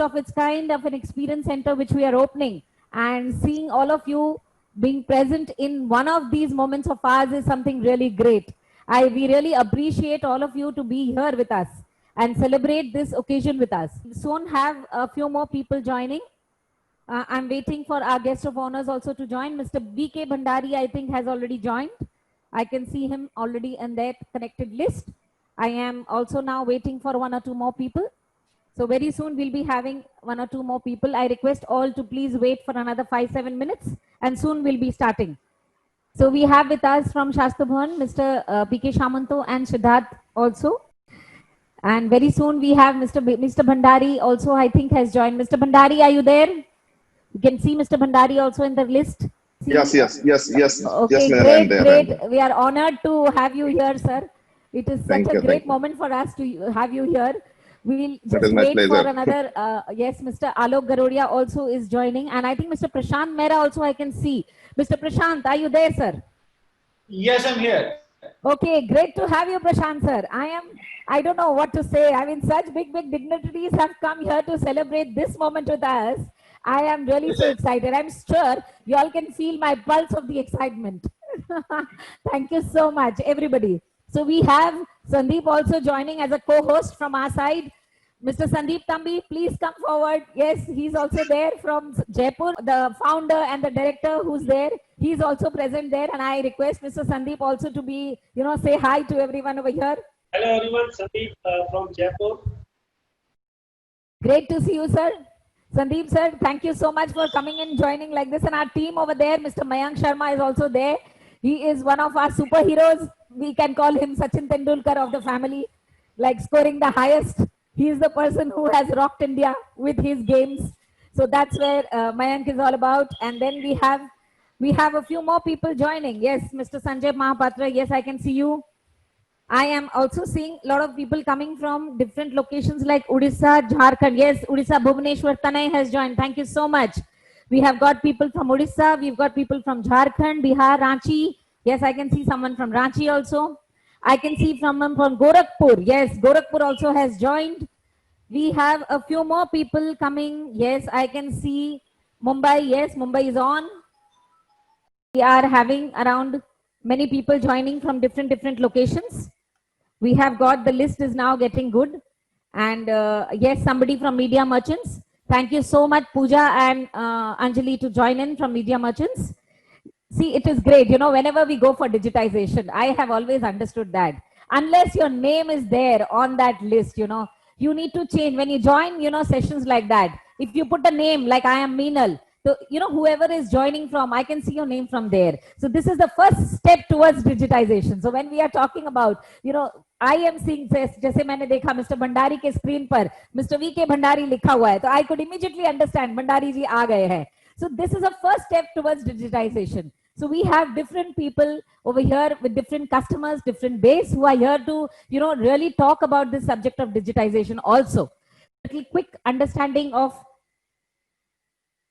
first of its kind of an experience center which we are opening, and seeing all of you being present in one of these moments of ours is something really great. We really appreciate all of you to be here with us and celebrate this occasion with us. Soon have a few more people joining. I'm waiting for our guest of honors also to join. Mr. B.K. Bhandari, I think, has already joined. I can see him already in that connected list. I am also now waiting for one or two more people. So very soon we'll be having one or two more people. I request all to please wait for another 5-7 minutes, and soon we'll be starting. So we have with us from Shastra Bhavan, Mr. P.K. Shamanto and Siddharth also. And very soon we have Mr. Bhandari also, I think, has joined. Mr. Bhandari, are you there? You can see Mr. Bhandari also in the list. See? Yes. Okay, Yes, great. We are honored to have you here, sir. It is such a great moment for us to have you here. We will just wait for another. Yes, Mr. Alok Garodia also is joining. And I think Mr. Prashant Mehra also I can see. Mr. Prashant, are you there, sir? Yes, I'm here. Okay, great to have you, Prashant, sir. I don't know what to say. I mean, such big dignitaries have come here to celebrate this moment with us. I am really so excited. I'm sure you all can feel my pulse of the excitement. Thank you so much, everybody. So we have Sandeep also joining as a co-host from our side. Mr. Sandeep Tambi, please come forward. Yes, he's also there from Jaipur, the founder and the director who's there. He's also present there. And I request Mr. Sandeep also to be, say hi to everyone over here. Hello, everyone. Sandeep from Jaipur. Great to see you, sir. Sandeep, sir, thank you so much for coming and joining like this. And our team over there, Mr. Mayank Sharma is also there. He is one of our superheroes. We can call him Sachin Tendulkar of the family, like scoring the highest. He is the person who has rocked India with his games. So that's where Mayank is all about. And then we have a few more people joining. Yes, Mr. Sanjay Mahapatra. Yes, I can see you. I am also seeing a lot of people coming from different locations like Odisha, Jharkhand. Yes, Odisha, Bhubaneswar, Tanay has joined. Thank you so much. We have got people from Odisha. We've got people from Jharkhand, Bihar, Ranchi. Yes, I can see someone from Ranchi also. I can see someone from Gorakhpur. Yes, Gorakhpur also has joined. We have a few more people coming. Yes, I can see Mumbai. Yes, Mumbai is on. We are having around many people joining from different locations. We have got the list is now getting good. And yes, somebody from Media Merchants. Thank you so much, Pooja and Anjali, to join in from Media Merchants. See, it is great. Whenever we go for digitization, I have always understood that unless your name is there on that list, you need to change. When you join, sessions like that, if you put a name like I am Meenal, so, whoever is joining from, I can see your name from there. So this is the first step towards digitization. So when we are talking about, I am seeing, जैसे मैंने देखा Mr. Bhandari के screen पर Mr. V.K. Bhandari लिखा हुआ है, तो I could immediately understand Bhandari जी आ गए हैं. So this is a first step towards digitization. So we have different people over here with different customers, different base who are here to, really talk about this subject of digitization also. A little quick understanding of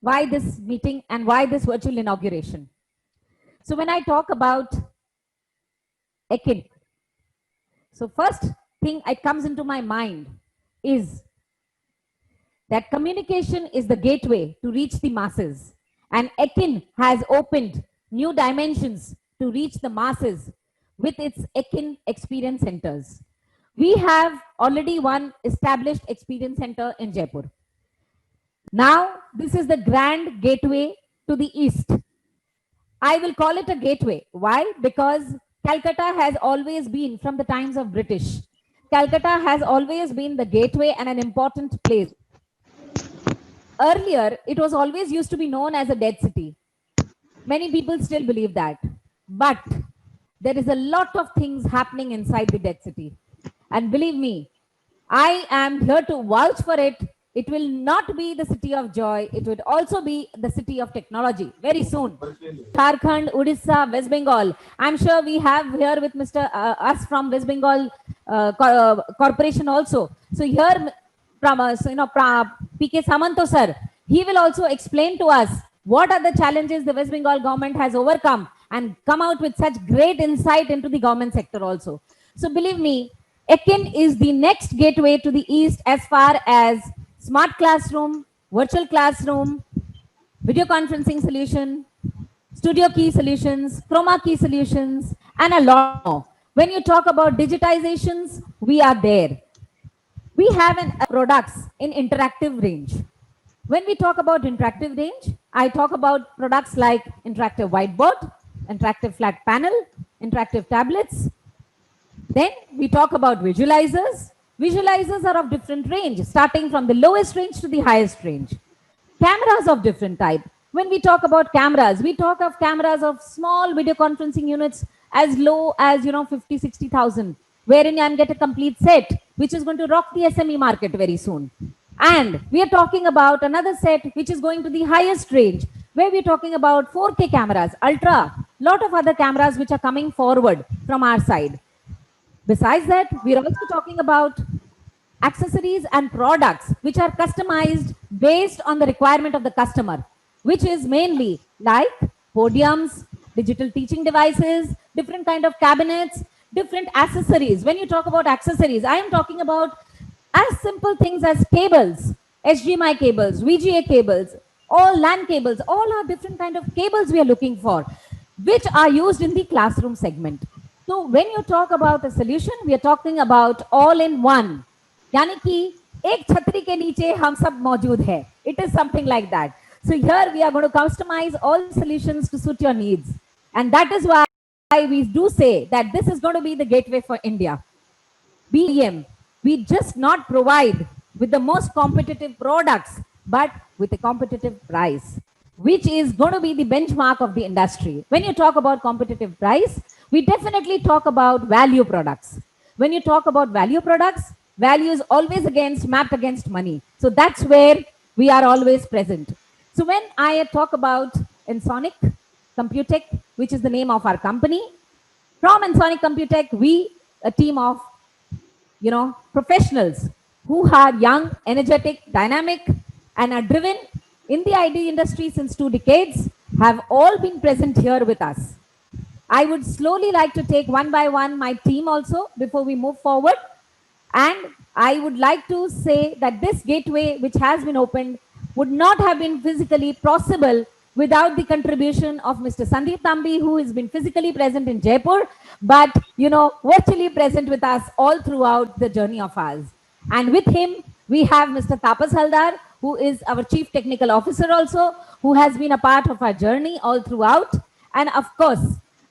why this meeting and why this virtual inauguration. So when I talk about Ekin, so first thing that comes into my mind is that communication is the gateway to reach the masses, and Ekin has opened new dimensions to reach the masses with its Ekin experience centers. We have already one established experience center in Jaipur. Now, this is the grand gateway to the east. I will call it a gateway. Why? Because Calcutta has always been, from the times of British, Calcutta has always been the gateway and an important place. Earlier, it was always used to be known as a dead city. Many people still believe that. But there is a lot of things happening inside the dead city. And believe me, I am here to vouch for it. It will not be the city of joy. It would also be the city of technology very soon. Jharkhand, Odisha, West Bengal. I'm sure we have here with Mr. Us from West Bengal Corporation also. So here from us, P.K. Samanto sir, he will also explain to us what are the challenges the West Bengal government has overcome and come out with such great insight into the government sector also. So believe me, Ekin is the next gateway to the east as far as smart classroom, virtual classroom, video conferencing solution, studio key solutions, chroma key solutions, and a lot more. When you talk about digitizations, we are there. We have products in interactive range. When we talk about interactive range, I talk about products like interactive whiteboard, interactive flat panel, interactive tablets. Then we talk about visualizers. Visualizers are of different range, starting from the lowest range to the highest range. Cameras of different type. When we talk about cameras, we talk of cameras of small video conferencing units as low as 50, 60,000, wherein I'm get a complete set, which is going to rock the SME market very soon. And we are talking about another set which is going to the highest range, where we're talking about 4K cameras, ultra, lot of other cameras which are coming forward from our side. Besides that, we're also talking about accessories and products which are customized based on the requirement of the customer, which is mainly like podiums, digital teaching devices, different kind of cabinets, different accessories. When you talk about accessories, I am talking about as simple things as cables, HDMI cables, VGA cables, all LAN cables, all are different kind of cables we are looking for, which are used in the classroom segment. So when you talk about a solution, we are talking about all in one. यानी कि एक छतरी के नीचे हम सब मौजूद है. It is something like that. So here we are going to customize all solutions to suit your needs. And that is why we do say that this is going to be the gateway for India. BEM, we just not provide with the most competitive products, but with a competitive price, which is going to be the benchmark of the industry. When you talk about competitive price, we definitely talk about value products. When you talk about value products, value is always mapped against money. So that's where we are always present. So when I talk about Ensonic Computech, which is the name of our company, from Ensonic Computech, we, a team of professionals who are young, energetic, dynamic, and are driven in the IT industry since 2 decades, have all been present here with us. I would slowly like to take one by one my team also before we move forward. And I would like to say that this gateway which has been opened would not have been physically possible without the contribution of Mr. Sandeep Tambi, who has been physically present in Jaipur, but virtually present with us all throughout the journey of ours. And with him, we have Mr. Tapas Haldar, who is our Chief Technical Officer also, who has been a part of our journey all throughout. And of course,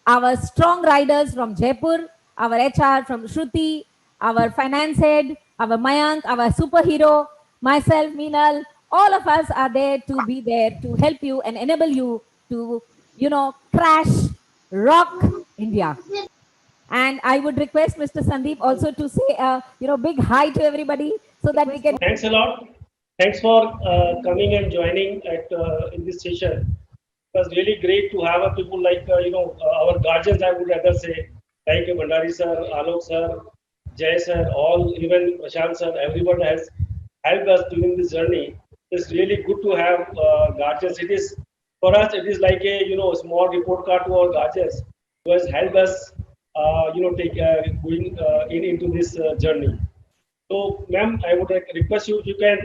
our strong riders from Jaipur, our HR from Shruti, our finance head, our Mayank, our superhero, myself, Meenal, all of us are there to be there to help you and enable you to, crash, rock India. And I would request Mr. Sandeep also to say a, big hi to everybody so that we can. Thanks a lot. Thanks for coming and joining in this session. It was really great to have people like, our guardians, I would rather say, like Bhandari sir, Alok sir, Jay sir, all, even Prashant sir, everyone has helped us during this journey. It's really good to have guardians. It is, for us, it is like a, small report card to our guardians who has helped us, take going into this journey. So, ma'am, I would request you if you can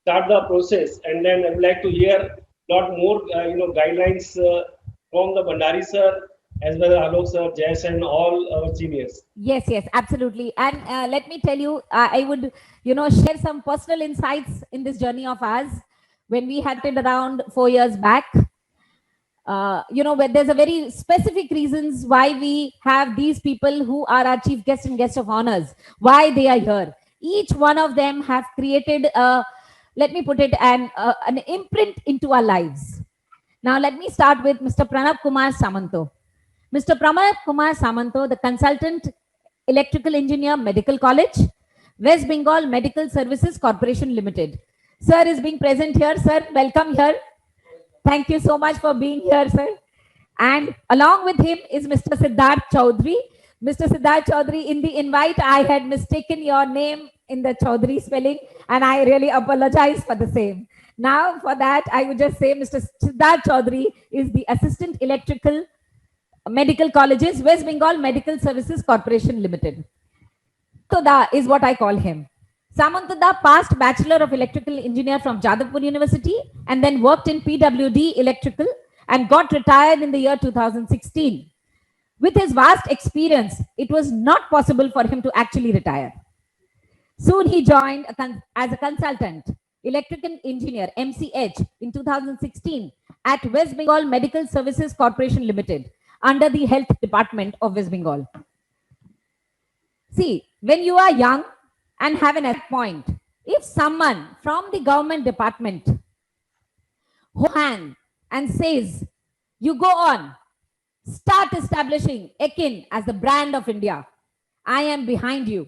start the process, and then I would like to hear a lot more, guidelines from the Bhandari sir, as well as Alok sir, Jess, and all our seniors. Yes, absolutely. And let me tell you, I would, share some personal insights in this journey of ours. When we had it around 4 years back, where there's a very specific reasons why we have these people who are our chief guests and guests of honors, why they are here. Each one of them have created let me put it, an imprint into our lives. Now, let me start with Mr. Pranab Kumar Samanto. Mr. Pranab Kumar Samanto, the consultant electrical engineer, Medical College, West Bengal Medical Services Corporation Limited. Sir is being present here. Sir, welcome here. Thank you so much for being here, sir. And along with him is Mr. Siddharth Chaudhary. Mr. Siddharth Chaudhary, in the invite, I had mistaken your name in the Chaudhary spelling, and I really apologize for the same. Now, for that, I would just say Mr. Siddharth Chaudhary is the Assistant Electrical Medical Colleges, West Bengal Medical Services Corporation Limited. Toda is what I call him. Samantada passed Bachelor of Electrical Engineer from Jadavpur University and then worked in PWD Electrical and got retired in the year 2016. With his vast experience, it was not possible for him to actually retire. Soon he joined as a consultant, electrical engineer, MCH, in 2016 at West Bengal Medical Services Corporation Limited under the Health Department of West Bengal. See, when you are young and have an point, if someone from the government department holds hand and says, you go on, start establishing Ekin as the brand of India. I am behind you.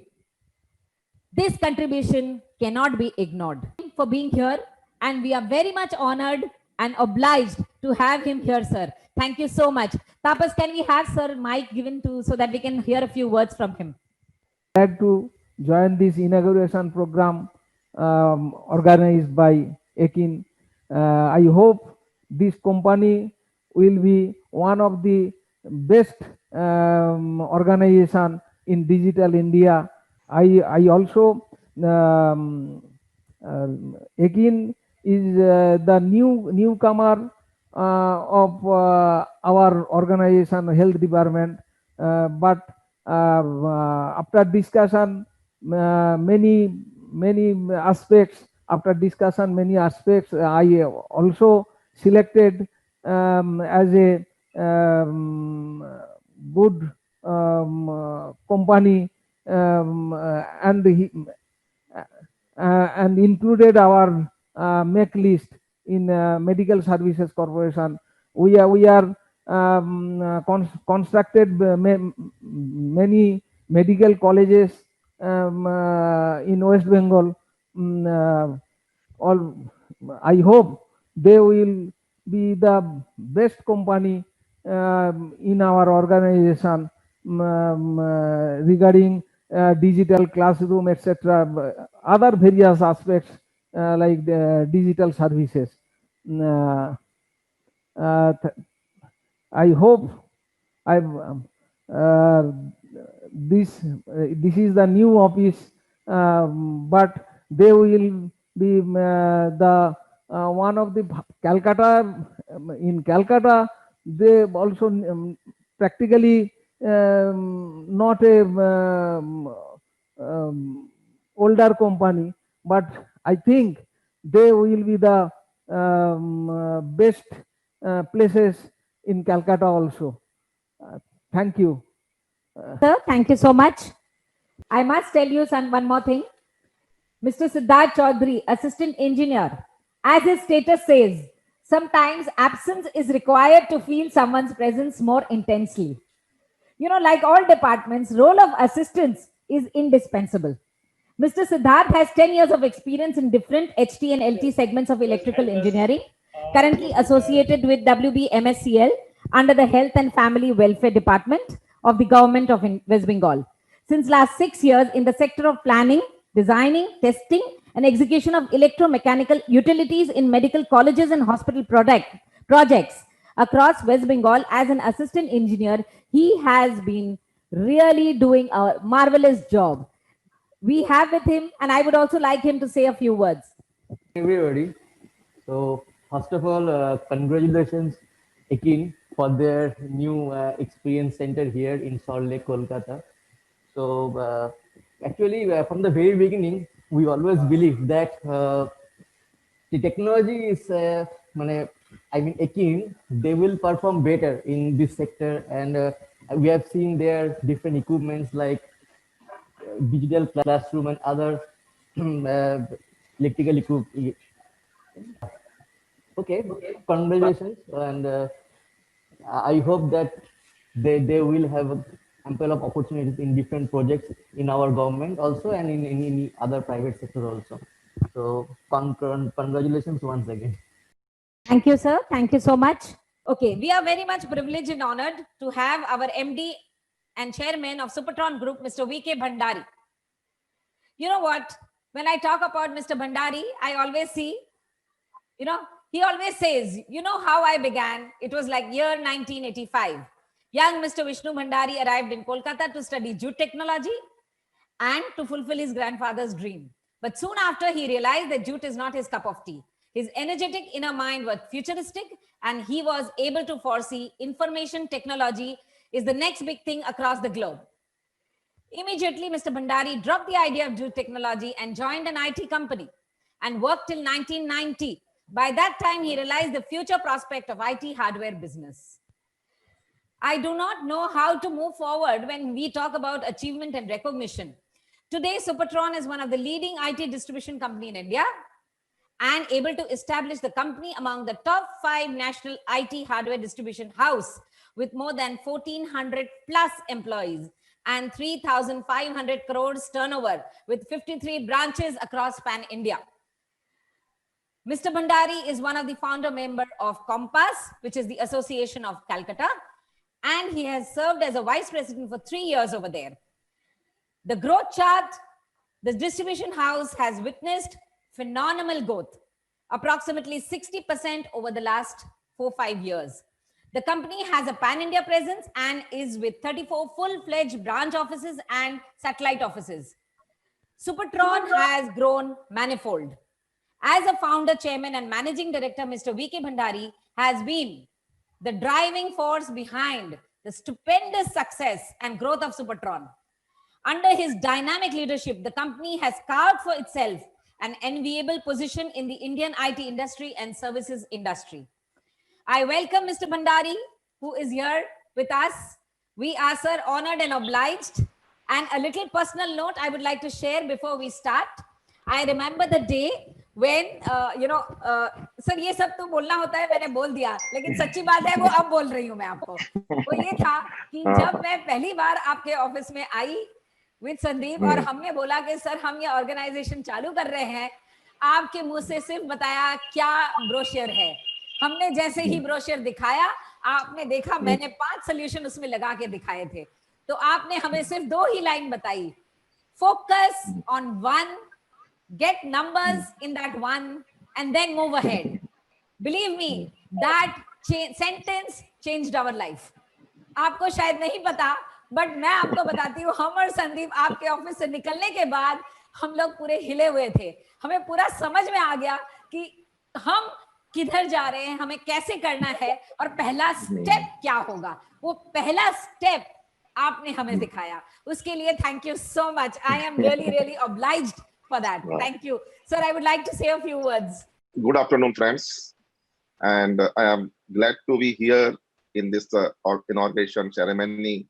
This contribution cannot be ignored. For being here, and we are very much honored and obliged to have him here, sir. Thank you so much. Tapas, can we have sir mic given to so that we can hear a few words from him? Glad to join this inauguration program organized by Ekin. I hope this company will be one of the best organization in digital India. I also Ekin is the newcomer of our organization health department, but after discussion many aspects, I also selected as a good company and included our make list in Medical Services Corporation. We are constructed many medical colleges in West Bengal. All I hope they will be the best company in our organization regarding digital classroom, etc. Other various aspects like the digital services. I hope this is the new office, but they will be the one of the Calcutta. In Calcutta, they also practically not a older company, but I think they will be the best places in Calcutta also. Thank you. Sir, thank you so much. I must tell you one more thing. Mr. Siddharth Chaudhary, assistant engineer, as his status says, sometimes absence is required to feel someone's presence more intensely. You know, like all departments, role of assistance is indispensable. Mr. Siddharth has 10 years of experience in different HT and LT segments of electrical engineering, currently associated with WBMSCL under the Health and Family Welfare Department of the Government of West Bengal. Since last 6 years in the sector of planning, designing, testing, and execution of electromechanical utilities in medical colleges and hospital projects across West Bengal as an assistant engineer, he has been really doing a marvelous job. We have with him, and I would also like him to say a few words. Everybody. So first of all, congratulations, Ekin, for their new experience center here in Salt Lake, Kolkata. So actually, from the very beginning, we always believe that the technology is, Ekin, they will perform better in this sector, and we have seen their different equipments like digital classroom and other electrical equipment. Okay, congratulations, and I hope that they will have ample of opportunities in different projects in our government also, and in other private sector also. So congratulations once again. Thank you, sir. Thank you so much. Okay, we are very much privileged and honored to have our MD and chairman of Supertron Group, Mr. V.K. Bhandari. You know what? When I talk about Mr. Bhandari, I always see, he always says, you know how I began? It was like year 1985. Young Mr. Vishnu Bhandari arrived in Kolkata to study jute technology and to fulfill his grandfather's dream. But soon after, he realized that jute is not his cup of tea. His energetic inner mind was futuristic, and he was able to foresee information technology is the next big thing across the globe. Immediately, Mr. Bhandari dropped the idea of jute technology and joined an IT company and worked till 1990. By that time, he realized the future prospect of IT hardware business. I do not know how to move forward when we talk about achievement and recognition. Today, Supertron is one of the leading IT distribution company in India and able to establish the company among the top 5 national IT hardware distribution house with more than 1400 plus employees and 3,500 crores turnover with 53 branches across pan India. Mr. Bhandari is one of the founder member of Compass, which is the Association of Calcutta, and he has served as a vice president for 3 years over there. The growth chart, the distribution house has witnessed phenomenal growth, approximately 60% over the last 4-5 years. The company has a pan-India presence and is with 34 full-fledged branch offices and satellite offices. Supertron has grown manifold. As a founder, chairman, and managing director, Mr. V.K. Bhandari has been the driving force behind the stupendous success and growth of Supertron. Under his dynamic leadership, the company has carved for itself an enviable position in the Indian IT industry and services industry. I welcome Mr. Bhandari, who is here with us. We are, sir, honored and obliged. And a little personal note I would like to share before we start. I remember the day when, sir ये सब तो बोलना होता है, मैंने बोल दिया, लेकिन सच्ची बात है वो अब बोल रही हूँ मैं आपको. वो ये था कि जब मैं पहली बार आपके ऑफिस में आई विद संदीप और हमने बोला कि सर हम ये ऑर्गेनाइजेशन चालू कर रहे हैं, आपके मुंह से सिर्फ बताया क्या ब्रोशर है. हमने जैसे ही ब्रोशर दिखाया, आपने देखा मैंने 5 सोल्यूशन उसमें लगा के दिखाए थे. तो आपने हमें सिर्फ 2 ही लाइन बताई, focus on one, get numbers in that one, and then move ahead. Believe me, that sentence changed our life. आपको शायद नहीं पता, बट मैं आपको बताती हूँ, हम और संदीप आपके ऑफिस से निकलने के बाद हम लोग पूरे हिले हुए थे. हमें पूरा समझ में आ गया कि हम किधर जा रहे हैं, हमें कैसे करना है और पहला स्टेप क्या होगा. वो पहला स्टेप आपने हमें दिखाया. उसके लिए thank you so much. I am really really obliged for that. Thank you. Sir, I would like to say a few words. Good afternoon, friends. And I am glad to be here in this inauguration ceremony.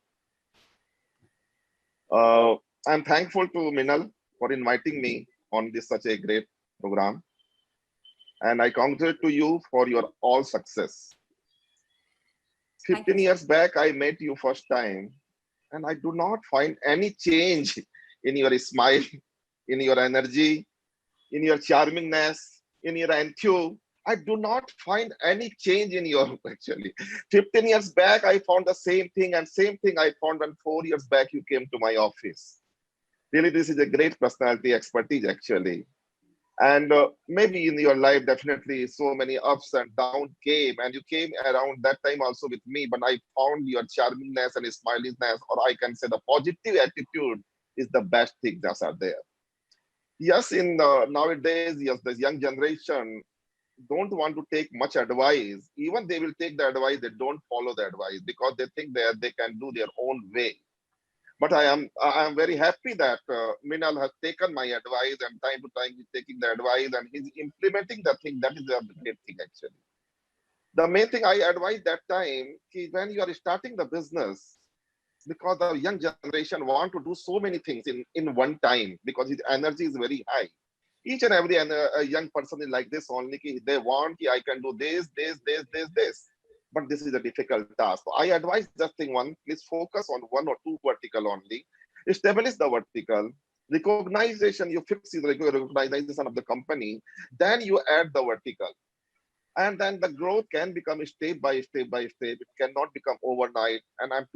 I'm thankful to Minal for inviting me on this such a great program. And I congratulate to you for your all success. 15 years back, I met you first time, and I do not find any change in your smile, in your energy, in your charmingness, in your enthusiasm. I do not find any change in your actually. 15 years back, I found the same thing, and same thing I found when 4 years back you came to my office. Really, this is a great personality expertise actually. And maybe in your life, definitely so many ups and downs came, and you came around that time also with me, but I found your charmingness and smiliness, or I can say the positive attitude is the best thing that are there. Yes, in nowadays, yes, the young generation don't want to take much advice. Even they will take the advice, they don't follow the advice because they think that they can do their own way. But I am very happy that Minal has taken my advice, and time to time he's taking the advice and he's implementing the thing. That is the great thing actually. The main thing I advise that time is when you are starting the business, because the young generation want to do so many things in one time because his energy is very high. Each and every young person is like this only. They want, I can do this. But this is a difficult task. So I advise just thing one, please focus on 1 or 2 vertical only. Establish the vertical. Recognition, you fix the recognition of the company. Then you add the vertical. And then the growth can become step by step by step. It cannot become overnight. And I'm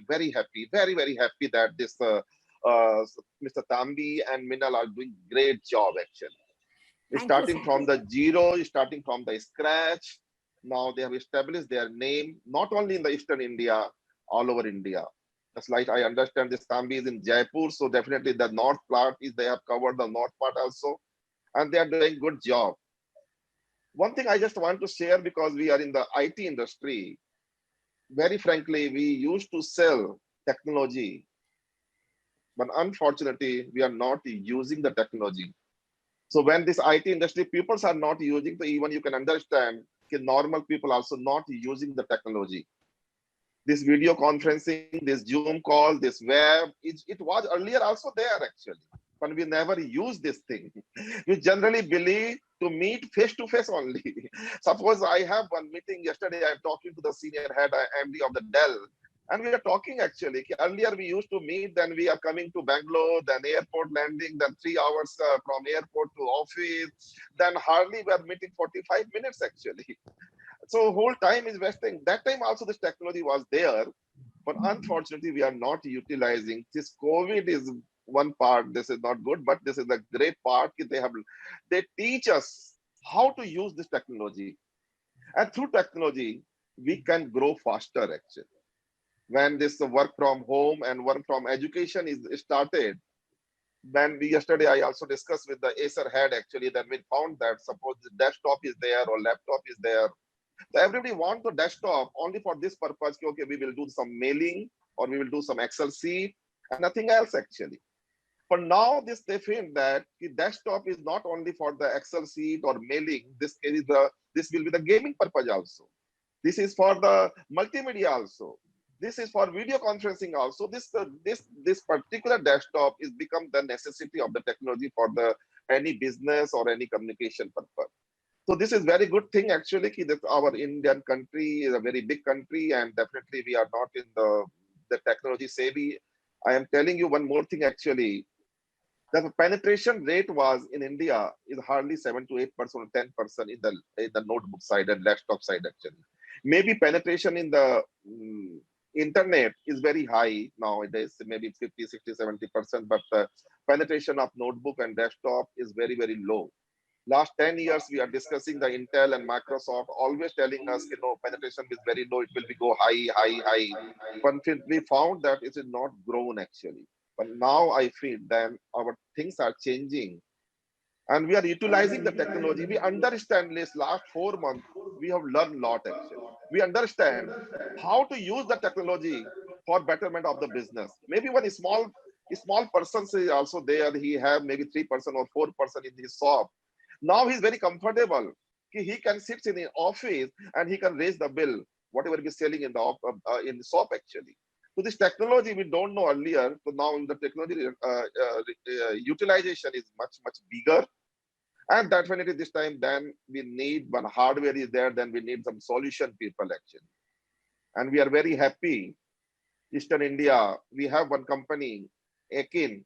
very happy, very, very happy that this Mr. Tambi and Minal are doing great job actually. Starting from the zero, starting from the scratch. Now they have established their name, not only in the Eastern India, all over India. Just like I understand this family is in Jaipur, so definitely the north part is they have covered the north part also, and they are doing good job. One thing I just want to share, because we are in the IT industry, very frankly, we used to sell technology, but unfortunately, we are not using the technology. So when this IT industry people are not using, so even you can understand that normal people also not using the technology. This video conferencing, this Zoom call, this web, it was earlier also there actually, but we never use this thing. We generally believe to meet face to face only. Suppose I have one meeting yesterday, I'm talking to the senior head MD of the Dell, and we are talking actually. Earlier we used to meet, then we are coming to Bangalore, then airport landing, then 3 hours from airport to office, then hardly we are meeting 45 minutes actually. So whole time is wasting. That time also this technology was there, but unfortunately we are not utilizing. This COVID is one part. This is not good, but this is a great part. They teach us how to use this technology, and through technology we can grow faster actually. When this work from home and work from education is started, then yesterday I also discussed with the Acer head actually, that we found that suppose the desktop is there or laptop is there, so everybody wants the desktop only for this purpose. Okay, we will do some mailing or we will do some Excel sheet and nothing else actually. But now they feel that the desktop is not only for the Excel sheet or mailing. This will be the gaming purpose also. This is for the multimedia also. This is for video conferencing also. This particular desktop is become the necessity of the technology for the any business or any communication purpose. So this is very good thing actually. That our Indian country is a very big country, and definitely we are not in the technology savvy. I am telling you one more thing actually. The penetration rate was in India is hardly 7 to 8% or 10% in the notebook side and laptop side actually. Maybe penetration in the internet is very high nowadays, maybe 50, 60, 70%, but the penetration of notebook and desktop is very, very low. Last 10 years, we are discussing the Intel and Microsoft, always telling us, penetration is very low, it will be go high, high, high. But we found that it is not grown actually. But now I feel that our things are changing and we are utilizing the technology. We understand this last 4 months, we have learned a lot actually. We understand how to use the technology for betterment of the business. Maybe one small person is also there, he have maybe 3% or 4% in his shop. Now he's very comfortable. He can sit in the office and he can raise the bill, whatever he's selling in the shop actually. So this technology we don't know earlier. So now the technology utilization is much, much bigger. And definitely this time, then we need one hardware is there, then we need some solution people actually. And we are very happy. Eastern India, we have one company, Ekin,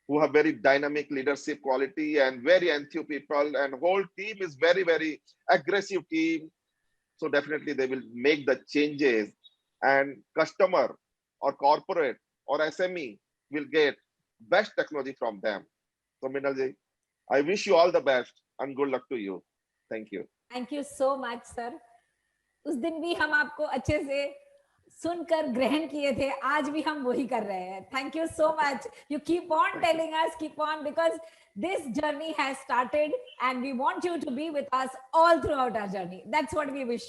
who have very dynamic leadership quality and very enthused people, and whole team is very, very aggressive team. So definitely they will make the changes, and customer or corporate or SME will get best technology from them. So Minalji, I wish you all the best and good luck to you. Thank you. Thank you so much, sir. उस दिन भी हम आपको अच्छे से सुनकर ग्रहण किए थे, आज भी हम वही कर रहे हैं. Thank you so much. You keep on telling us, keep on, because this journey has started and we want you to be with us all throughout our journey. That's what we wish.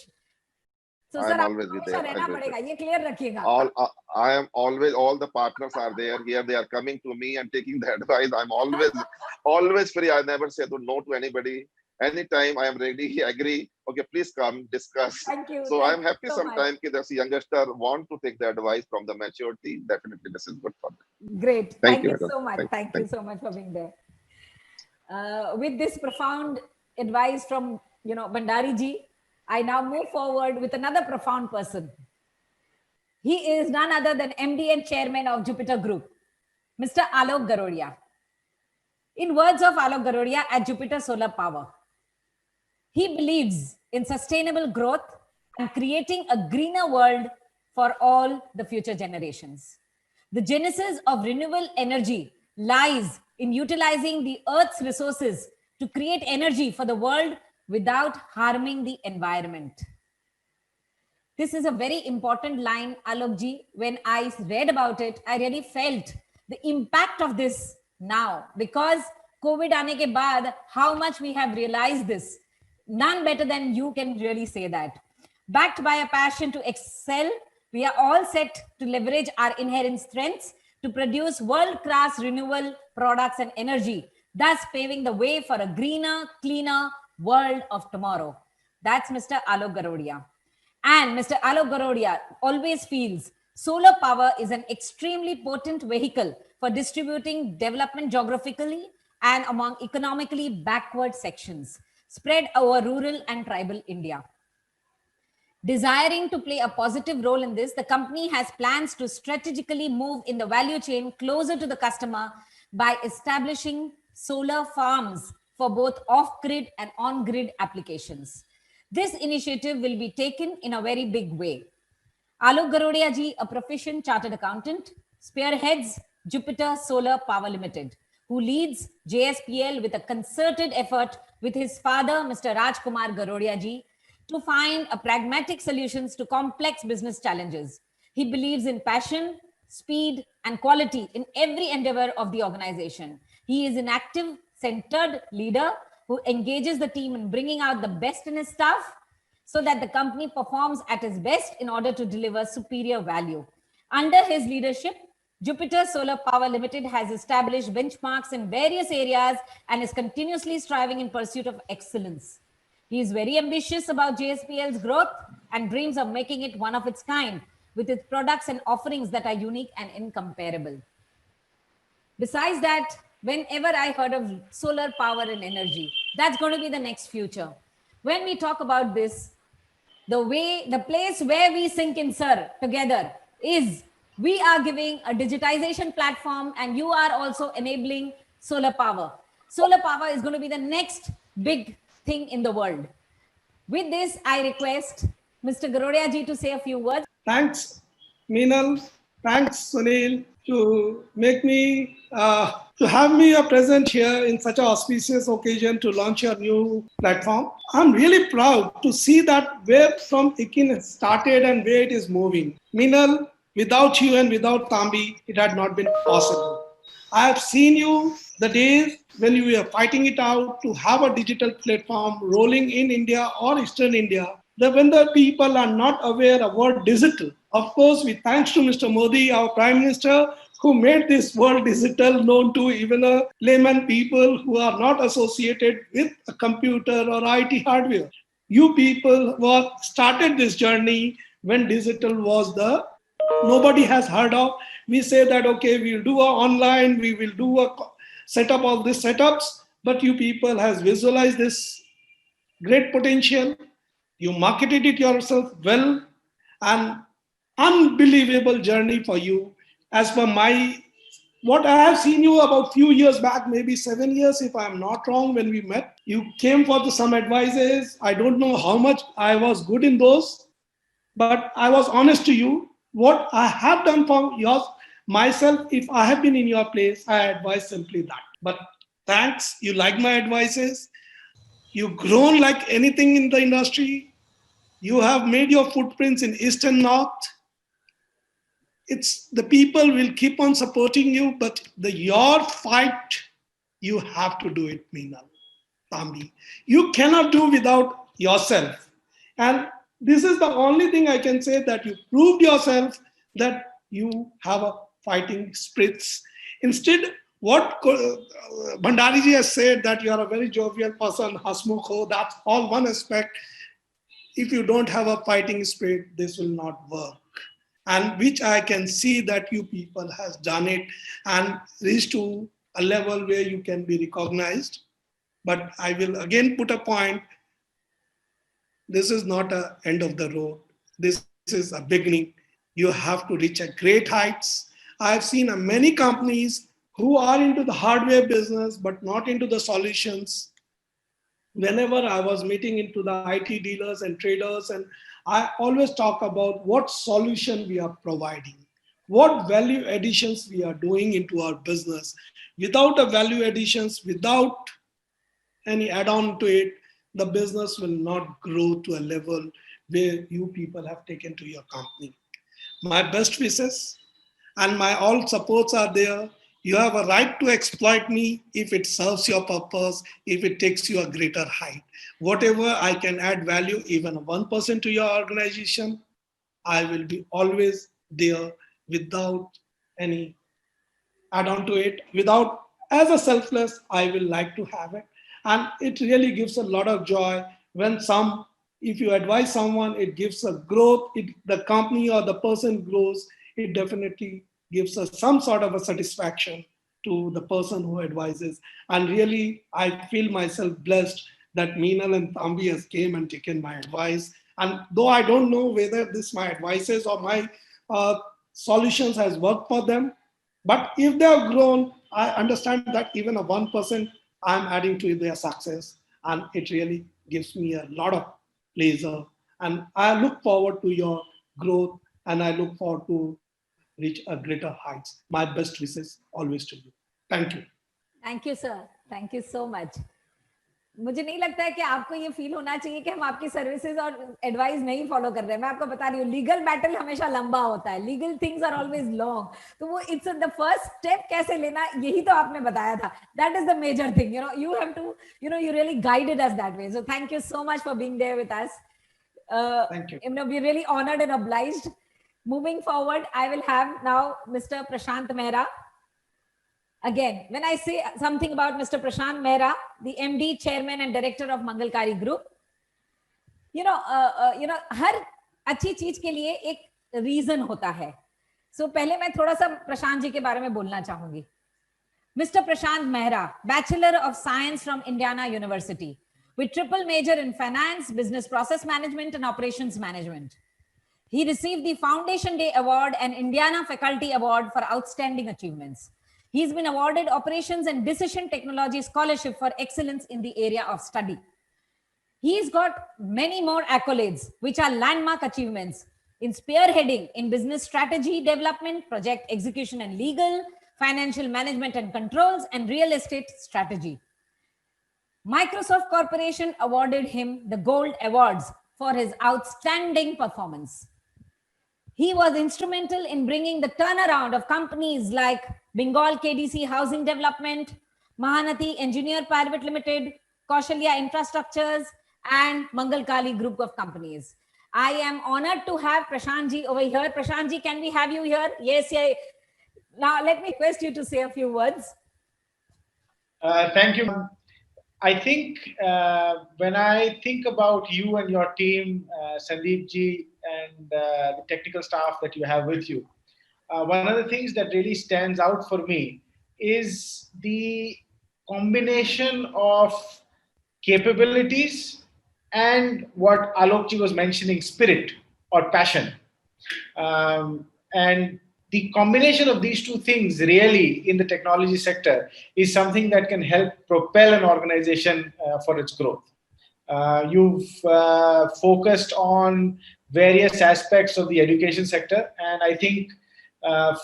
So sir, always with there. रहना पड़ेगा, ये clear रखिएगा. I am always, all the partners are there here. They are coming to me and taking the advice. I'm always free. I never say no to anybody. Anytime I am ready, agree. Okay, please come discuss. Thank you. So I'm happy so sometimes that this youngster want to take the advice from the maturity. Definitely, this is good for them. Great. Thank you you so much. Thank you so much for being there. With this profound advice from Bandari ji, I now move forward with another profound person. He is none other than MD and Chairman of Jupiter Group, Mr. Alok Garodia. In words of Alok Garodia at Jupiter Solar Power, he believes in sustainable growth and creating a greener world for all the future generations. The genesis of renewable energy lies in utilizing the Earth's resources to create energy for the world without harming the environment. This is a very important line, Alokji. When I read about it, I really felt the impact of this now, because COVID aane ke baad, how much we have realized this. None better than you can really say that. Backed by a passion to excel, we are all set to leverage our inherent strengths to produce world-class renewable products and energy, thus paving the way for a greener, cleaner world of tomorrow. That's Mr. Alok Garodia. And Mr. Alok Garodia always feels solar power is an extremely potent vehicle for distributing development geographically and among economically backward sections spread over rural and tribal India. Desiring to play a positive role in this, the company has plans to strategically move in the value chain closer to the customer by establishing solar farms for both off-grid and on-grid applications. This initiative will be taken in a very big way. Alok Garodia ji, a proficient chartered accountant, spearheads Jupiter Solar Power Limited, who leads JSPL with a concerted effort with his father, Mr. Rajkumar Garodia ji, to find a pragmatic solutions to complex business challenges. He believes in passion, speed, and quality in every endeavor of the organization. He is an active, centered leader who engages the team in bringing out the best in his staff so that the company performs at its best in order to deliver superior value. Under his leadership, Jupiter Solar Power Limited has established benchmarks in various areas and is continuously striving in pursuit of excellence. He is very ambitious about JSPL's growth and dreams of making it one of its kind with its products and offerings that are unique and incomparable. Besides that, whenever I heard of solar power and energy, that's going to be the next future. When we talk about this, the place where we sink in, sir, together is we are giving a digitization platform and you are also enabling solar power. Solar power is going to be the next big thing in the world. With this, I request Mr. Garodia ji to say a few words. Thanks, Meenal. Thanks, Sunil, to make me, to have me present here in such an auspicious occasion to launch your new platform. I'm really proud to see that where from Ekin started and where it is moving. Meenal, without you and without Tambi, it had not been possible. I have seen you the days when you were fighting it out to have a digital platform rolling in India or Eastern India. When the people are not aware of what digital, of course, we thanks to Mr. Modi, our Prime Minister, who made this world digital known to even a layman people who are not associated with a computer or IT hardware. You people who started this journey when digital was the nobody has heard of. We say that, okay, we'll do a online, we will do a setup of these setups, but you people has visualized this great potential. You marketed it yourself well, and unbelievable journey for you. As per my, what I have seen you about few years back, maybe 7 years, if I'm not wrong, when we met, you came for some advices. I don't know how much I was good in those, but I was honest to you. What I have done for yours, myself, if I have been in your place, I advise simply that. But thanks, you like my advices. You've grown like anything in the industry. You have made your footprints in East and North. It's the people will keep on supporting you, but your fight, you have to do it, Meenal, Tambi. You cannot do without yourself. And this is the only thing I can say, that you proved yourself that you have a fighting spirits. Instead, what Bhandariji has said, that you are a very jovial person, Hasmukho, that's all one aspect. If you don't have a fighting spirit, this will not work. And which I can see that you people has done it and reached to a level where you can be recognized. But I will again put a point. This is not an end of the road. This is a beginning. You have to reach a great heights. I've seen many companies who are into the hardware business, but not into the solutions. Whenever I was meeting into the IT dealers and traders, and I always talk about what solution we are providing, what value additions we are doing into our business. Without a value additions, without any add-on to it, the business will not grow to a level where you people have taken to your company. My best wishes and my all supports are there. You have a right to exploit me if it serves your purpose, if it takes you a greater height. Whatever I can add value, even 1% to your organization, I will be always there without any add on to it, without, as a selfless, I will like to have it. And it really gives a lot of joy when if you advise someone, it gives a growth, the company or the person grows, it definitely gives us some sort of a satisfaction to the person who advises. And really, I feel myself blessed that Meenal and Thambi has came and taken my advice. And though I don't know whether this my advices or my uh, solutions has worked for them, but if they have grown, I understand that even a 1% I'm adding to their success. And it really gives me a lot of pleasure. And I look forward to your growth and I look forward to reach a greater heights. My best wishes always to you. Thank you. Thank you, sir. Thank you so much. मुझे नहीं लगता है कि आपको ये feel होना चाहिए कि हम आपकी सर्विसेज और एडवाइस नहीं फॉलो कर रहे हैं. मैं आपको बता रही हूँ, लीगल बैटल हमेशा लंबा होता है, legal things are always long. तो वो इट्स द फर्स्ट स्टेप कैसे लेना, यही तो आपने बताया था. That is the major thing. You have to, you really guided us that way. So thank you so much for being there with us. Thank you. We are really honoured and obliged. Moving forward, I will have now Mr. Prashant Mehra. Again, when I say something about Mr. Prashant Mehra, the MD, Chairman and Director of Mangalkari Group, हर अच्छी चीज के लिए एक reason होता है. So पहले मैं थोड़ा सा प्रशांत जी के बारे में बोलना चाहूंगी. Mr. Prashant Mehra, Bachelor of Science from Indiana University, with triple major in finance, business process management, and operations management. He received the Foundation Day Award and Indiana Faculty Award for outstanding achievements. He's been awarded Operations and Decision Technology Scholarship for excellence in the area of study. He's got many more accolades, which are landmark achievements in spearheading in business strategy development, project execution and legal, financial management and controls, and real estate strategy. Microsoft Corporation awarded him the Gold Awards for his outstanding performance. He was instrumental in bringing the turnaround of companies like Bengal KDC Housing Development, Mahanati Engineer Private Limited, Kaushalya Infrastructures, and Mangalkali Group of Companies. I am honored to have Prashant ji over here. Prashant ji, can we have you here? Yes, yeah. Now, let me request you to say a few words. Thank you. I think when I think about you and your team, Sandeep ji, and the technical staff that you have with you, one of the things that really stands out for me is the combination of capabilities and what Alok ji was mentioning, spirit or passion. And the combination of these two things really in the technology sector is something that can help propel an organization for its growth. You've focused on various aspects of the education sector, and I think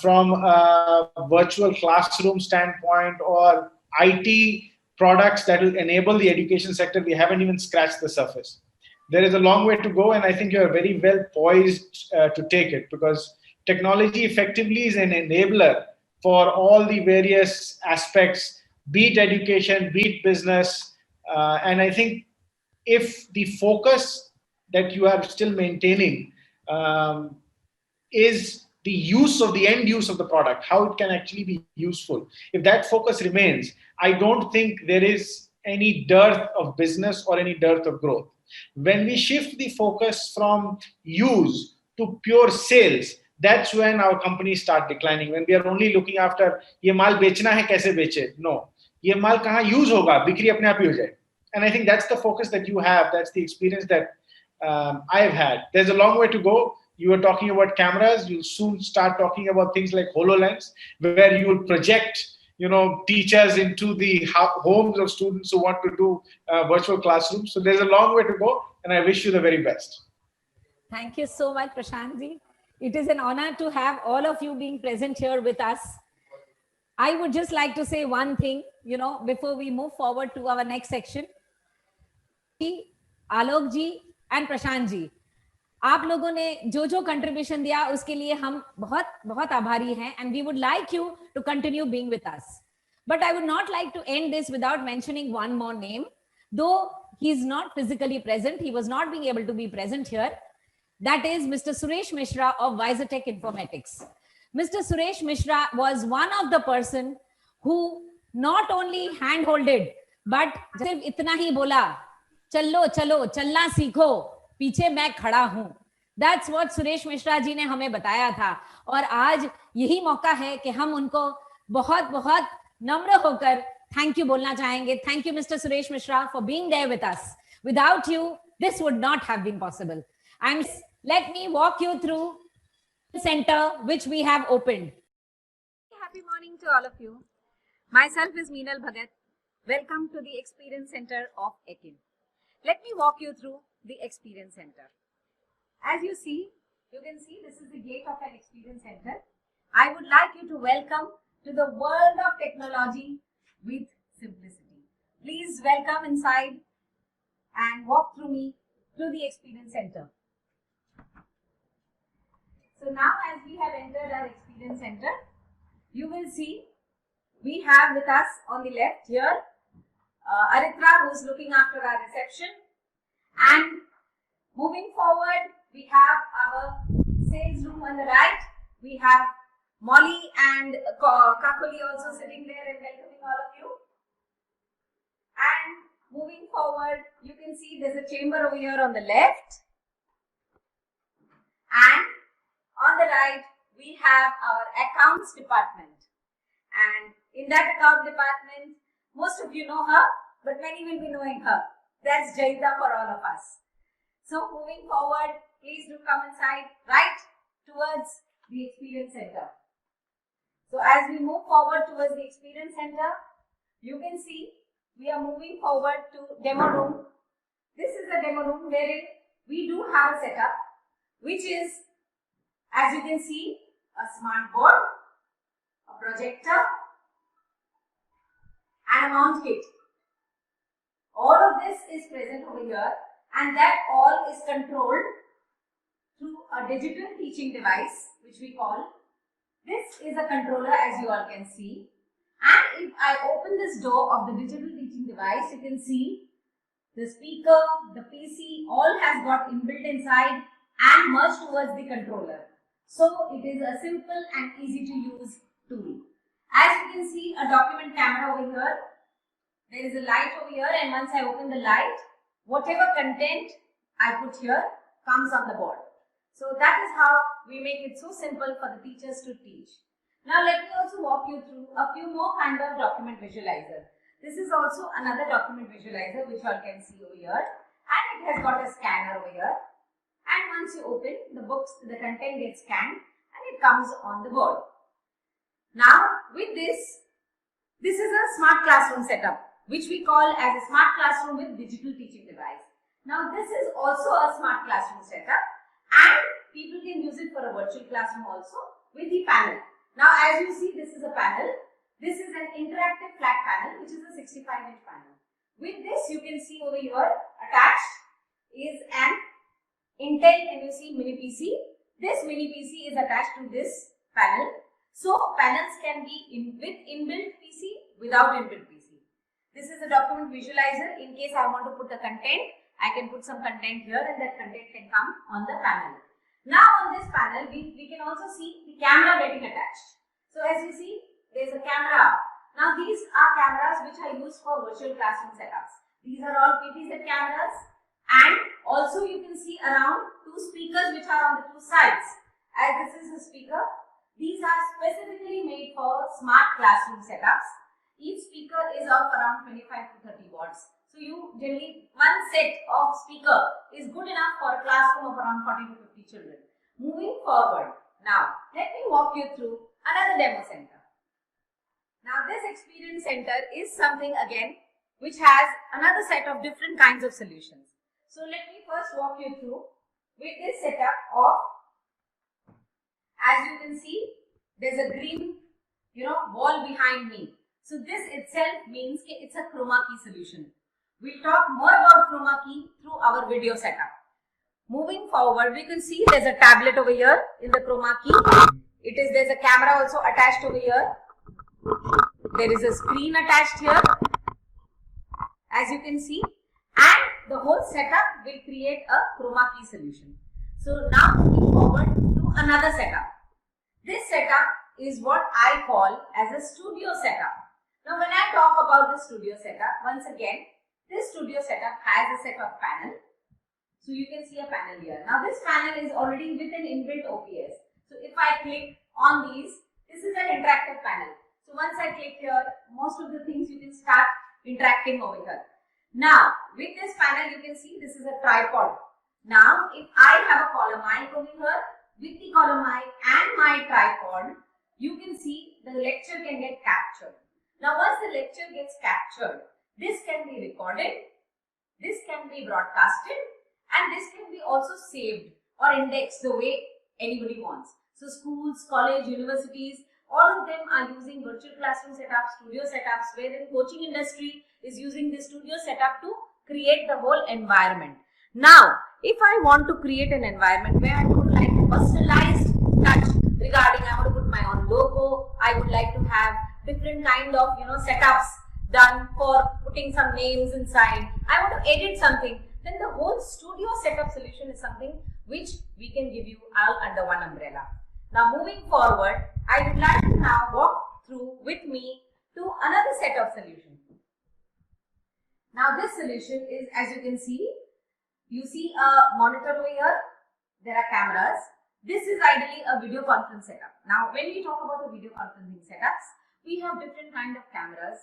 from a virtual classroom standpoint or IT products that will enable the education sector, we haven't even scratched the surface. There is a long way to go, and I think you're very well poised to take it, because technology effectively is an enabler for all the various aspects, be it education, be it business. And I think if the focus that you are still maintaining is the use of the end use of the product, how it can actually be useful. If that focus remains, I don't think there is any dearth of business or any dearth of growth. When we shift the focus from use to pure sales, that's when our companies start declining. When we are only looking after, ये माल बेचना है कैसे बेचे? No, ये माल कहाँ use होगा? बिक्री अपने आप ही हो जाए. And I think that's the focus that you have. That's the experience that I've had. There's a long way to go. You were talking about cameras. You'll soon start talking about things like HoloLens, where you will project, teachers into the homes of students who want to do virtual classrooms. So there's a long way to go, and I wish you the very best. Thank you so much, Prashant ji. It is an honor to have all of you being present here with us. I would just like to say one thing, before we move forward to our next section. Alok ji and Prashant ji आप लोगों ने जो contribution दिया उसके लिए हम बहुत बहुत आभारी हैं and we would like you to continue being with us. But I would not like to end this without mentioning one more name. Though he is not physically present, he was not being able to be present here. That is Mr. Suresh Mishra of Visulizer Informatics. Mr. Suresh Mishra was one of the person who not only hand-holded, but सिर्फ इतना ही बोला, चलो चलो चलना सीखो, पीछे मैं खड़ा हूं. That's what सुरेश मिश्रा जी ने हमें बताया था. और आज यही मौका है कि हम उनको बहुत बहुत नम्र होकर थैंक यू बोलना चाहेंगे. Thank you, Mr. Suresh Mishra, for being there with us. Without you, this would not have been possible. And let me walk you through the center which we have opened. Happy morning to all of you. Myself is Meenal Bhagat. Welcome to the Experience Center of Ekin. Let me walk you through the Experience Center. As you can see this is the gate of an Experience Center. I would like you to welcome to the world of technology with simplicity. Please welcome inside and walk through me to the Experience Center. So now as we have entered our Experience Center, you will see we have with us on the left here Aritra, who is looking after our reception, and moving forward we have our sales room on the right. We have Molly and Kakuli also sitting there and welcoming all of you. And moving forward, you can see there's a chamber over here on the left, and on the right we have our accounts department. And in that account department, most of you know her, but many will be knowing her. That's Jaida for all of us. So moving forward, please do come inside right towards the Experience Center. So as we move forward towards the Experience Center, you can see we are moving forward to demo room. This is the demo room wherein we do have a setup, which is, as you can see, a smart board, a projector, and a mount kit. All of this is present over here, and that all is controlled through a digital teaching device, which we call. This is a controller, as you all can see. And if I open this door of the digital teaching device, you can see the speaker, the PC, all has got inbuilt inside and merged towards the controller. So it is a simple and easy to use tool. As you can see, a document camera over here. There is a light over here, and once I open the light, whatever content I put here comes on the board. So that is how we make it so simple for the teachers to teach. Now let me also walk you through a few more kind of document visualizer. This is also another document visualizer which you all can see over here, and it has got a scanner over here. And once you open the books, the content gets scanned and it comes on the board. Now with this is a smart classroom setup, which we call as a smart classroom with digital teaching device. Now this is also a smart classroom setup, and people can use it for a virtual classroom also with the panel. Now as you see, this is a panel. This is an interactive flat panel, which is a 65-inch panel. With this, you can see over here attached is an Intel NUC mini PC. This mini PC is attached to this panel. So panels can be with inbuilt PC, without inbuilt PC. This is a document visualizer. In case I want to put the content, I can put some content here and that content can come on the panel. Now on this panel, we can also see the camera getting attached. So as you see, there is a camera. Now these are cameras which are used for virtual classroom setups. These are all PTZ cameras, and also you can see around two speakers which are on the two sides. As this is a speaker, these are specifically made for smart classroom setups. Each speaker is of around 25 to 30 watts. So you generally, one set of speaker is good enough for a classroom of around 40 to 50 children. Moving forward, now let me walk you through another demo center. Now this experience center is something again which has another set of different kinds of solutions. So let me first walk you through with this setup of, as you can see, there's a green wall behind me. So this itself means it's a chroma key solution. We'll talk more about chroma key through our video setup. Moving forward, we can see there's a tablet over here in the chroma key. There's a camera also attached over here. There is a screen attached here, as you can see, and the whole setup will create a chroma key solution. So now moving forward to another setup. This setup is what I call as a studio setup. Now when I talk about the studio setup, once again, this studio setup has a set of panel. So you can see a panel here. Now this panel is already with an inbuilt OPS. So if I click on these, this is an interactive panel. So once I click here, most of the things you can start interacting over here. Now with this panel you can see this is a tripod. Now if I have a column mic over here, with the column mic and my tripod, you can see the lecture can get captured. Now once the lecture gets captured, this can be recorded, this can be broadcasted, and this can be also saved or indexed the way anybody wants. So schools, college, universities, all of them are using virtual classroom setups, studio setups, where the coaching industry is using this studio setup to create the whole environment. Now, if I want to create an environment where I would like a personalized touch regarding, I want to put my own logo, I would like to have different kind of setups done for putting some names inside, I want to edit something, then the whole studio setup solution is something which we can give you all under one umbrella. Now moving forward, I would like to now walk through with me to another set of solution. Now this solution is, as you can see, you see a monitor over here, there are cameras. This is ideally a video conference setup. Now when we talk about the video conferencing setups, we have different kind of cameras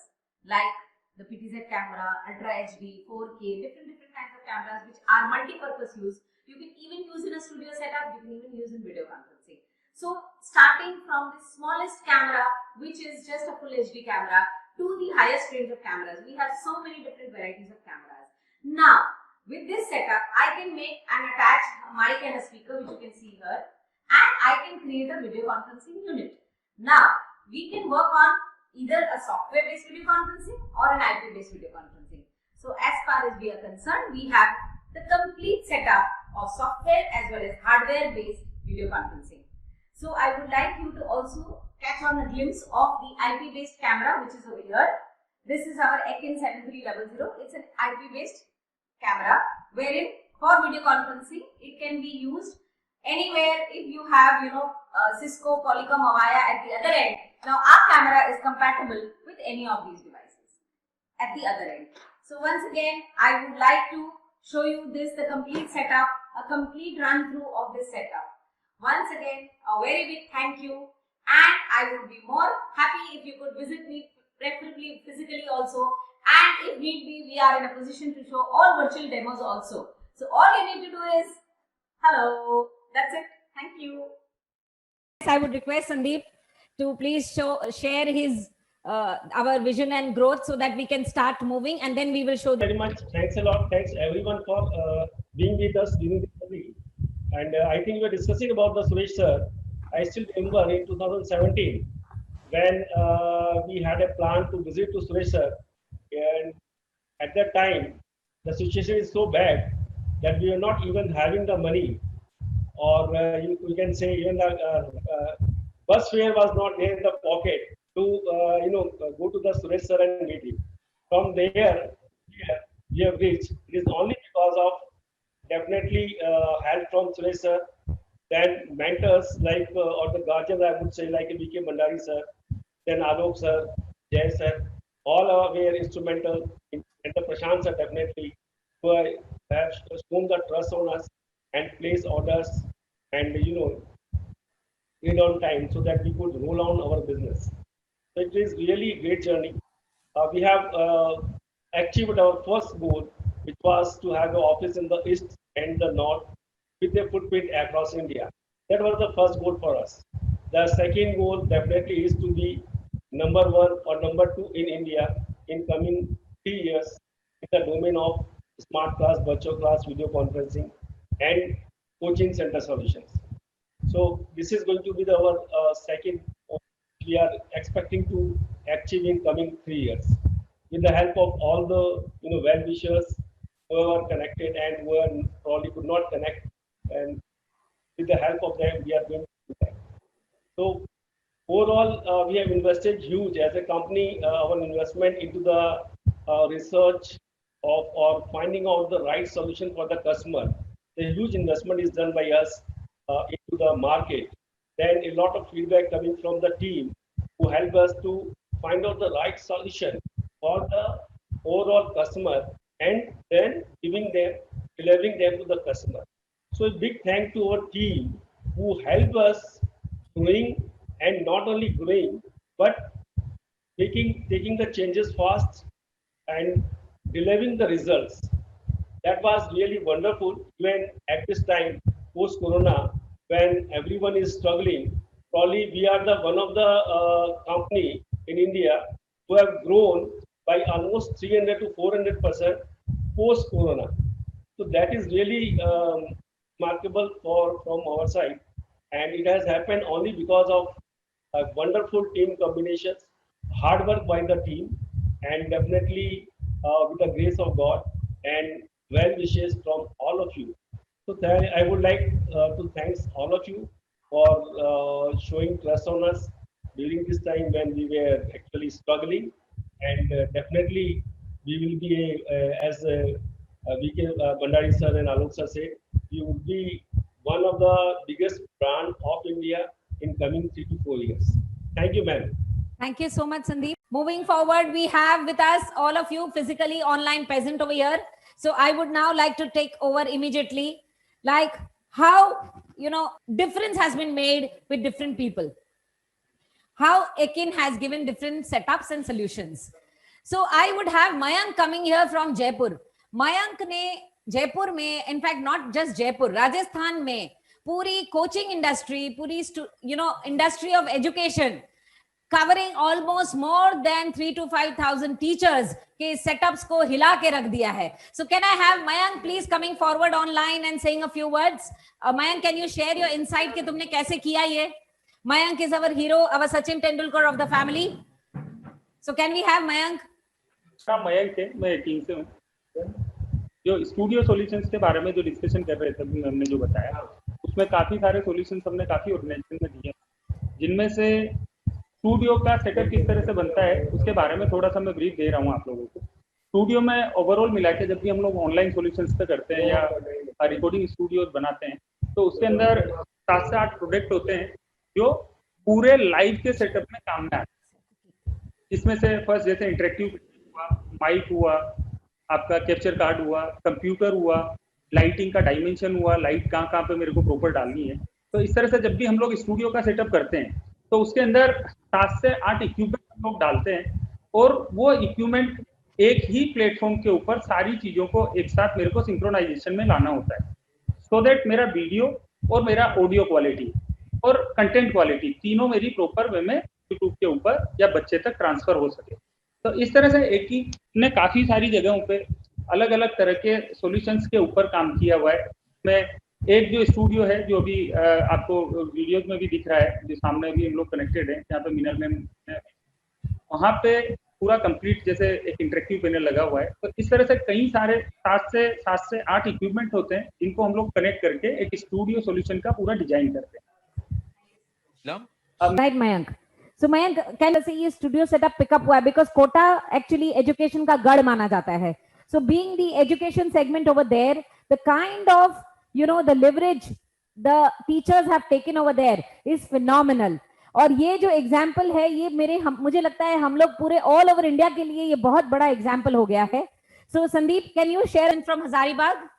like the PTZ camera, Ultra HD, 4K, different kinds of cameras which are multi-purpose use. You can even use in a studio setup, you can even use in video conferencing. So starting from the smallest camera, which is just a full HD camera, to the highest range of cameras, we have so many different varieties of cameras. Now with this setup, I can make and attach a mic and a speaker, which you can see here, and I can create a video conferencing unit. Now we can work on either a software-based video conferencing or an IP-based video conferencing. So as far as we are concerned, we have the complete setup of software as well as hardware-based video conferencing. So I would like you to also catch on a glimpse of the IP-based camera, which is over here. This is our Ekin 7300. It's an IP-based camera wherein for video conferencing it can be used anywhere. If you have Cisco, Polycom, Avaya at the other end, now our camera is compatible with any of these devices at the other end. So once again, I would like to show you the complete setup, a complete run through of this setup. Once again, a very big thank you, and I would be more happy if you could visit me, preferably physically also, and if need be, we are in a position to show all virtual demos also. So all you need to do is, hello, that's it. Thank you. I would request Sandeep to please share his our vision and growth so that we can start moving, and then we will show. Very much. Thanks a lot. Thanks everyone for being with us during this journey. And I think we were discussing about the Suresh sir. I still remember in 2017 when we had a plan to visit to Suresh sir, and at that time the situation is so bad that we were not even having the money, or you can say even the bus fare was not there in the pocket to go to the Suresh sir and meet him. From there, we have reached. It is only because of definitely help from Suresh sir, then mentors like or the guardians, I would say, like VK Bandari sir, then Alok sir, Jay sir, all were instrumental, and the Prashant sir definitely, who have shown the trust on us and place orders and paid on time so that we could roll on our business. So it is really a great journey. We have achieved our first goal, which was to have an office in the east and the north with a footprint across India. That was the first goal for us. The second goal definitely is to be number one or number two in India in coming 3 years in the domain of smart class, virtual class, video conferencing, and coaching center solutions. So this is going to be our second. We are expecting to achieve in coming 3 years with the help of all the well wishers who are connected and who are probably could not connect and with the help of them, we are going to do that. So overall, we have invested huge as a company. Our investment into the research of or finding out the right solution for the customer. The huge investment is done by us into the market. Then a lot of feedback coming from the team who help us to find out the right solution for the overall customer, and then delivering them to the customer. So a big thank to our team who help us growing, and not only growing but taking the changes fast and delivering the results. That was really wonderful. Even at this time post corona, when everyone is struggling, probably we are the one of the company in India who have grown by almost 300 to 400% post corona. So that is really remarkable from our side, and it has happened only because of wonderful team combinations, hard work by the team, and definitely with the grace of God and well wishes from all of you. So I would like to thank all of you for showing trust on us during this time when we were actually struggling, and definitely we will be as VK Bandari sir and Alok sir said, we will be one of the biggest brand of India in coming 3 to 4 years. Thank you, ma'am. Thank you so much, Sandeep. Moving forward, we have with us all of you physically online present over here. So I would now like to take over immediately, like how, difference has been made with different people. How Ekin has given different setups and solutions. So I would have Mayank coming here from Jaipur. Mayank ne Jaipur में, in fact not just Jaipur, Rajasthan में पूरी coaching industry, पूरी industry of education, covering almost more than 3 to 5,000 teachers के setups को हिला के रख दिया है. So can I have Mayank please coming forward online and saying a few words? Mayank, can you share your insight कि तुमने कैसे किया ये? Mayank is our hero, our Sachin Tendulkar of the family. So can we have Mayank? Mayank है, मैं Eakin से हूँ. जो स्टूडियो सॉल्यूशंस के बारे में जो डिस्कशन कर रहे थे हमने जो बताया, उसमें काफी सारे सॉल्यूशंस हमने काफी ऑर्गेनाइजेशन में दिए, जिनमें से स्टूडियो का सेटअप किस तरह से बनता है उसके बारे में थोड़ा सा मैं ब्रीफ दे रहा हूँ आप लोगों को. स्टूडियो में ओवरऑल मिला के जब भी हम लोग ऑनलाइन सॉल्यूशंस पे करते हैं या रिकॉर्डिंग स्टूडियो बनाते हैं, तो उसके अंदर 7 से 8 प्रोडक्ट होते हैं जो पूरे लाइव के सेटअप में काम में आते हैं. इसमें से फर्स्ट जैसे इंटरेक्टिव हुआ, माइक हुआ, आपका कैप्चर कार्ड हुआ, कंप्यूटर हुआ, लाइटिंग का डायमेंशन हुआ, लाइट कहाँ पे मेरे को प्रॉपर डालनी है. तो इस तरह से जब भी हम लोग स्टूडियो का सेटअप करते हैं तो उसके अंदर 7 से 8 इक्विपमेंट हम लोग डालते हैं, और वो इक्विपमेंट एक ही प्लेटफॉर्म के ऊपर सारी चीजों को एक साथ मेरे को सिंक्रोनाइजेशन में लाना होता है, सो दैट मेरा वीडियो और मेरा ऑडियो क्वालिटी और कंटेंट क्वालिटी तीनों मेरी प्रॉपर वे में यूट्यूब के ऊपर या बच्चे तक ट्रांसफर हो सके. तो इस तरह से एक ही ने काफी सारी जगहों पे अलग अलग तरह के सॉल्यूशंस के ऊपर काम किया हुआ है. मैं एक जो स्टूडियो है जो अभी आपको वीडियोज में भी दिख रहा है, जो सामने भी हम लोग कनेक्टेड है, यहाँ पे मिनल में वहाँ पे पूरा कंप्लीट जैसे एक इंटरेक्टिव पैनल लगा हुआ है. तो इस तरह से कई सारे 7 से 8 इक्विपमेंट होते हैं जिनको हम लोग कनेक्ट करके एक स्टूडियो सॉल्यूशन का पूरा डिजाइन करते हैं. Right, Mayank. So Mayank, can you say ये studio setup pick up हुआ है because कोटा actually education का गढ़ माना जाता है. So being the education segment over there, the kind of the leverage the teachers have taken over there is phenomenal. और ये जो एग्जाम्पल है ये मुझे लगता है हम लोग पूरे ऑल ओवर इंडिया के लिए ये बहुत बड़ा एग्जाम्पल हो गया है. So Sandeep, can you share from Hazaribagh?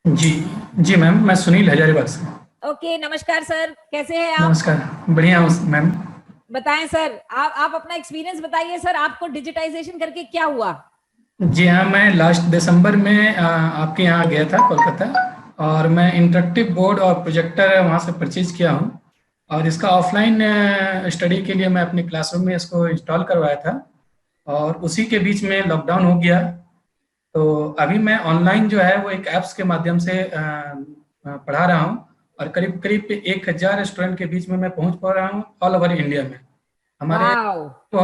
जी मैम, मैं सुनील हजारीबाग से. ओके, नमस्कार सर, कैसे हैं आप? नमस्कार, बढ़िया हूँ मैम. बताएं सर, आप अपना एक्सपीरियंस बताइए सर, आपको डिजिटाइजेशन करके क्या हुआ? जी हाँ, मैं लास्ट दिसंबर में आपके यहाँ गया था कोलकाता, और मैं इंटरेक्टिव बोर्ड और प्रोजेक्टर वहाँ से परचेज किया हूँ, और इसका ऑफलाइन स्टडी के लिए मैं अपने क्लासरूम में इसको इंस्टॉल करवाया था, और उसी के बीच में लॉकडाउन हो गया. तो अभी मैं ऑनलाइन जो है वो एक ऐप्स के माध्यम से पढ़ा रहा हूँ, और करीब 1000 स्टूडेंट के बीच में मैं पहुँच पा रहा हूँ ऑल ओवर इंडिया में. हमारे तो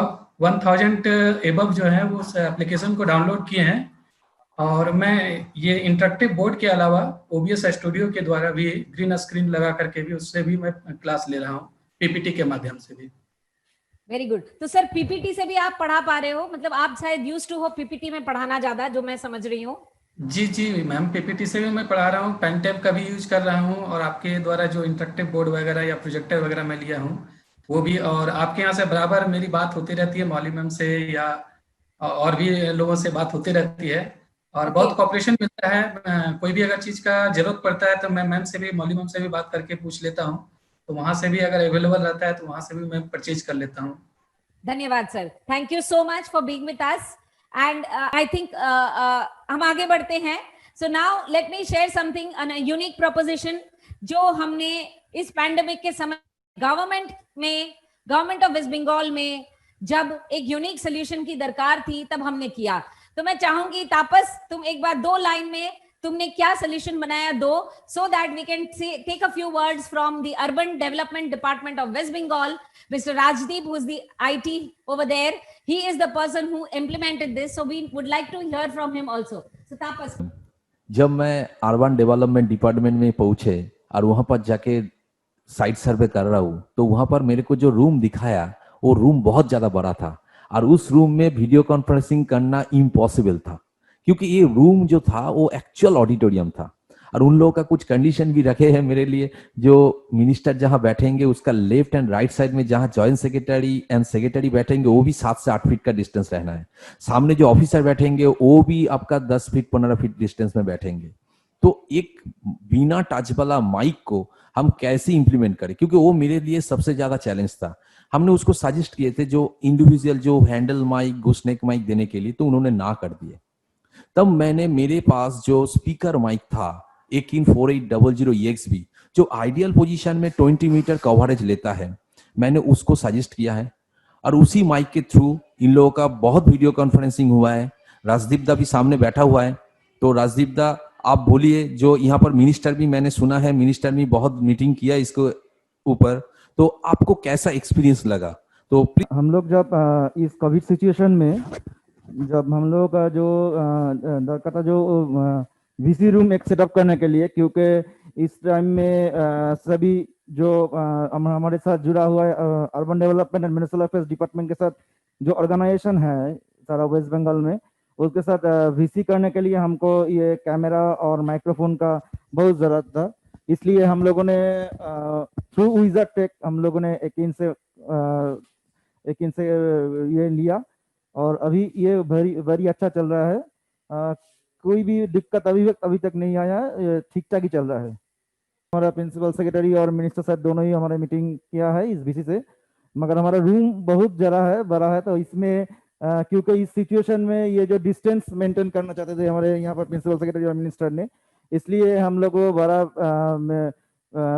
1000 एबव जो है वो उस एप्लीकेशन को डाउनलोड किए हैं, और मैं ये इंटरेक्टिव बोर्ड के अलावा ओबीएस स्टूडियो के द्वारा भी ग्रीन स्क्रीन लगा करके भी उससे भी मैं क्लास ले रहा हूँ, पीपीटी के माध्यम से भी। Very good. तो सर पीपीटी से भी आप पढ़ा पा रहे हो, मतलब आप शायद यूज्ड टू हो पीपीटी में पढ़ाना ज्यादा, जो मैं समझ रही हूँ। जी जी मैम, पीपीटी से भी मैं पढ़ा रहा हूँ, पेन टैब का भी यूज कर रहा हूँ, और आपके द्वारा जो इंटरेक्टिव बोर्ड वगैरह या प्रोजेक्टर वगैरह मैं लिया हूँ वो भी, और आपके यहाँ से बराबर मेरी बात होती रहती है मौली मैम से या और भी लोगों से बात होती रहती है, और बहुत कॉपरेशन मिलता है। कोई भी अगर चीज़ का जरूरत पड़ता है तो मैं मैम से भी, मौली मैम से भी बात करके पूछ लेता हूँ, तो वहाँ से भी अगर अवेलेबल रहता है तो वहाँ से भी मैं परचेज कर लेता हूँ। धन्यवाद sir, thank you so much for being with us and I think हम आगे बढ़ते हैं। So now let me share something, a unique proposition जो हमने इस पैंडेमिक के समय गवर्नमेंट ऑफ वेस्ट बंगाल में जब एक यूनिक सोल्यूशन की दरकार थी तब हमने किया। तो मैं चाहूंगी तापस तुम एक बार 2 लाइन में तुमने क्या सोल्यूशन बनाया दो, so that we can take a few words from the urban development department of West Bengal, Mr. Rajdeep, who is the IT over there. He is the person who implemented this, so we would like to hear from him also. So Tapas. जब मैं urban development department में पहुंचे और वहां पर जाके site सर्वे कर रहा हूँ, तो वहां पर मेरे को जो रूम दिखाया वो रूम बहुत ज्यादा बड़ा था, और उस रूम में वीडियो कॉन्फ्रेंसिंग करना इम्पॉसिबल था, क्योंकि ये रूम जो था वो एक्चुअल ऑडिटोरियम था। और उन लोगों का कुछ कंडीशन भी रखे हैं मेरे लिए, जो मिनिस्टर जहां बैठेंगे उसका लेफ्ट एंड राइट साइड में जहां जॉइंट सेक्रेटरी एंड सेक्रेटरी बैठेंगे वो भी 7 से 8 फीट का डिस्टेंस रहना है। सामने जो ऑफिसर बैठेंगे वो भी आपका 10 फीट 15 फीट डिस्टेंस में बैठेंगे। तो एक बिना टच वाला माइक को हम कैसे इंप्लीमेंट करें, क्योंकि वो मेरे लिए सबसे ज्यादा चैलेंज था। हमने उसको सजेस्ट किए थे जो इंडिविजुअल जो हैंडल माइक घुसनेक माइक देने के लिए, तो उन्होंने ना कर दिए। तब मैंने मेरे पास जो स्पीकर माइक था Ekin 4800 EXB, जो आइडियल पोजीशन में 20 मीटर कवरेज लेता है, मैंने उसको सजेस्ट किया है, और उसी माइक के थ्रू इन लोगों का बहुत वीडियो कॉन्फ्रेंसिंग हुआ है। राजदीप दा भी सामने बैठा हुआ है, तो राजदीप दा आप बोलिए, जो यहाँ पर मिनिस्टर भी मैंने सुना है, मिनिस्टर ने बहुत मीटिंग किया इसको ऊपर, तो आपको कैसा एक्सपीरियंस लगा? तो हम लोग जब इस कोविड सिचुएशन में जब हम लोग का जो दरकार था जो वीसी रूम एक सेटअप करने के लिए, क्योंकि इस टाइम में सभी जो हमारे साथ जुड़ा हुआ है urban development and municipal affairs department के साथ जो ऑर्गेनाइजेशन है सारा वेस्ट बंगाल में, उसके साथ वीसी करने के लिए हमको ये कैमरा और माइक्रोफोन का बहुत ज़रूरत था। इसलिए हम लोगों ने थ्रू विजर टेक हम लोगों ने एकिन से ये लिया, और अभी ये वेरी अच्छा चल रहा है। कोई भी दिक्कत अभी तक नहीं आया है, ठीक ठाक ही चल रहा है। हमारा प्रिंसिपल सेक्रेटरी और मिनिस्टर साहब दोनों ही हमारे मीटिंग किया है इस बीसी से, मगर हमारा रूम बहुत बड़ा है, तो इसमें क्योंकि इस सिचुएशन में ये जो डिस्टेंस मेंटेन करना चाहते थे हमारे यहाँ पर प्रिंसिपल सेक्रेटरी और मिनिस्टर ने, इसलिए हम लोग को बड़ा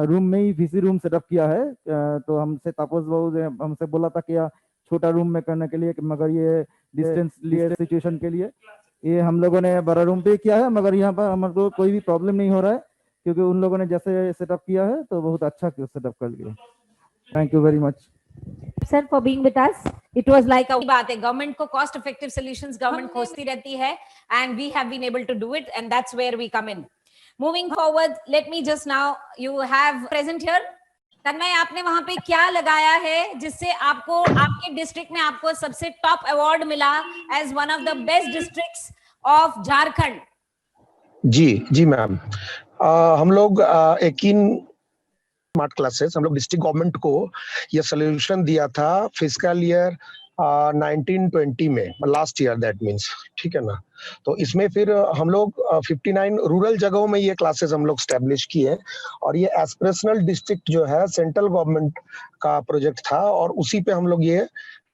रूम में ही वीसी रूम सेटअप किया है। तो हमसे तापस बाबू ने हमसे बोला था कि छोटा रूम में करने के लिए, मगर ये डिस्टेंस लिए सिचुएशन के लिए ये हम लोगों ने बड़ा रूम पे किया है, मगर यहाँ पर हमारे को कोई भी प्रॉब्लम नहीं हो रहा है, क्योंकि उन लोगों ने जैसे सेटअप किया है तो बहुत अच्छा सेटअप कर लिया। Thank you very much sir for being with us. It was like a बात है, गवर्नमेंट को कॉस्ट इफेक्टिव सॉल्यूशंस गवर्नमेंट खोजती रहती है, and we have been able to do it, and that's where we come in. Moving forward, let me just now you have present here Tanmay, आपने वहां पे क्या लगाया है जिससे आपको आपके डिस्ट्रिक्ट में आपको सबसे टॉप अवार्ड मिला as one of the best districts of Jharkhand? जी मैम, हम लोग एकिन स्मार्ट क्लासेस, हम लोग डिस्ट्रिक्ट गवर्नमेंट को ये सोल्यूशन दिया था फिस्कल ईयर 1920 में, लास्ट ईयर, दैट मीन्स, ठीक है ना। तो इसमें फिर हम लोग 59 रूरल जगहों में ये क्लासेस हम लोग स्टैब्लिश किए, और ये एस्पिरेशनल डिस्ट्रिक्ट जो है सेंट्रल गवर्नमेंट का प्रोजेक्ट था, और उसी पे हम लोग ये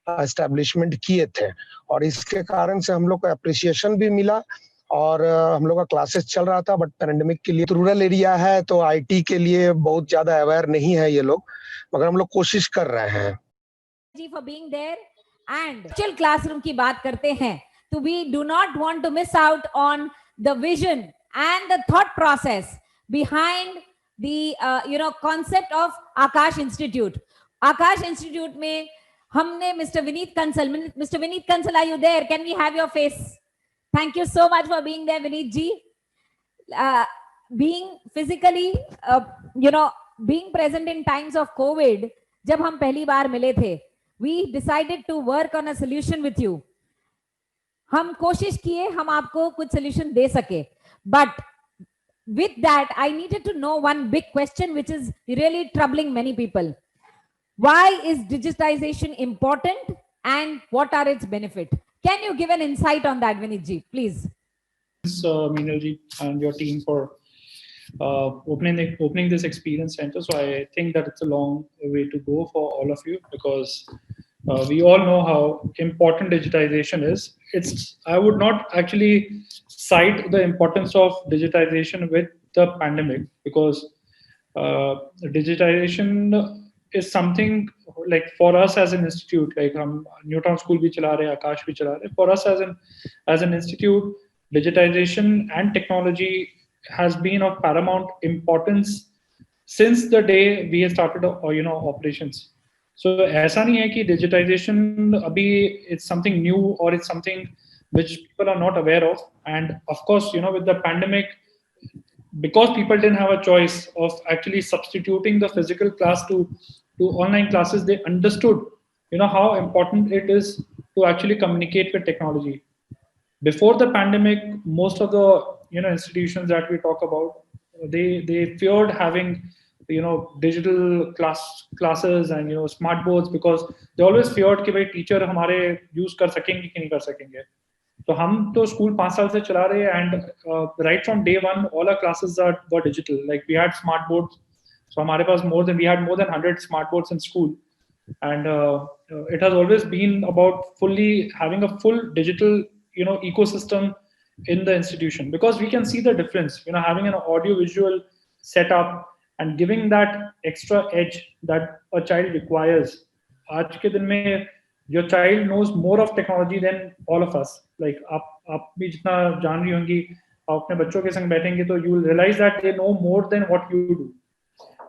एस्टैब्लिशमेंट किए थे, और इसके कारण से हम लोग को अप्रिसिएशन भी मिला, और हम लोग का क्लासेस चल रहा था। बट पैंडेमिक के लिए तो रूरल एरिया है, तो आईटी के लिए बहुत ज्यादा अवेयर नहीं है ये लोग, मगर हम लोग कोशिश कर रहे हैं। जी for being there and actual classroom की बात करते हैं, तो we do not want to miss out on the vision and the thought process behind the concept of Aakash institute. Aakash institute में हमने mister Vineet Kansal, are you there? Can we have your face? Thank you so much for being there, Vineet ji. Being physically, being present in times of COVID, जब हम पहली बार मिले थे, we decided to work on a solution with you. हम कोशिश किए हम आपको कुछ solution दे सके, but with that, I needed to know one big question which is really troubling many people. Why is digitization important and what are its benefits? Can you give an insight on that, Vineet ji, please? Meenal ji and your team for opening this experience center. So I think that it's a long way to go for all of you, because we all know how important digitization is. I would not actually cite the importance of digitization with the pandemic, because digitization is something like for us as an institute, like Newtown School bhi chala rahe, Akash bhi chala rahe. For us as an institute, digitization and technology has been of paramount importance since the day we started operations. So ऐसा नहीं है कि digitization अभी it's something new or it's something which people are not aware of. And of course, with the pandemic, because people didn't have a choice of actually substituting the physical class to online classes, they understood how important it is to actually communicate with technology. Before the pandemic, most of the institutions that we talk about, they feared having digital classes and smart boards, because they always feared कि भाई teacher हमारे use कर सकेंगे कि नहीं कर सकेंगे. तो हम तो स्कूल 5 साल से चला रहे हैं, and right from day one all our classes were digital. Like we had smart boards, so हमारे पास we had more than 100 smart boards in school, and it has always been about fully having a full digital ecosystem in the institution, because we can see the difference, having an audio visual setup and giving that extra edge that a child requires. आज के दिन में your child knows more of technology than all of us. Like आप भी जितना जान रही होंगी, आप अपने बच्चों के संग बैठेंगे तो you will realize that they know more than what you do.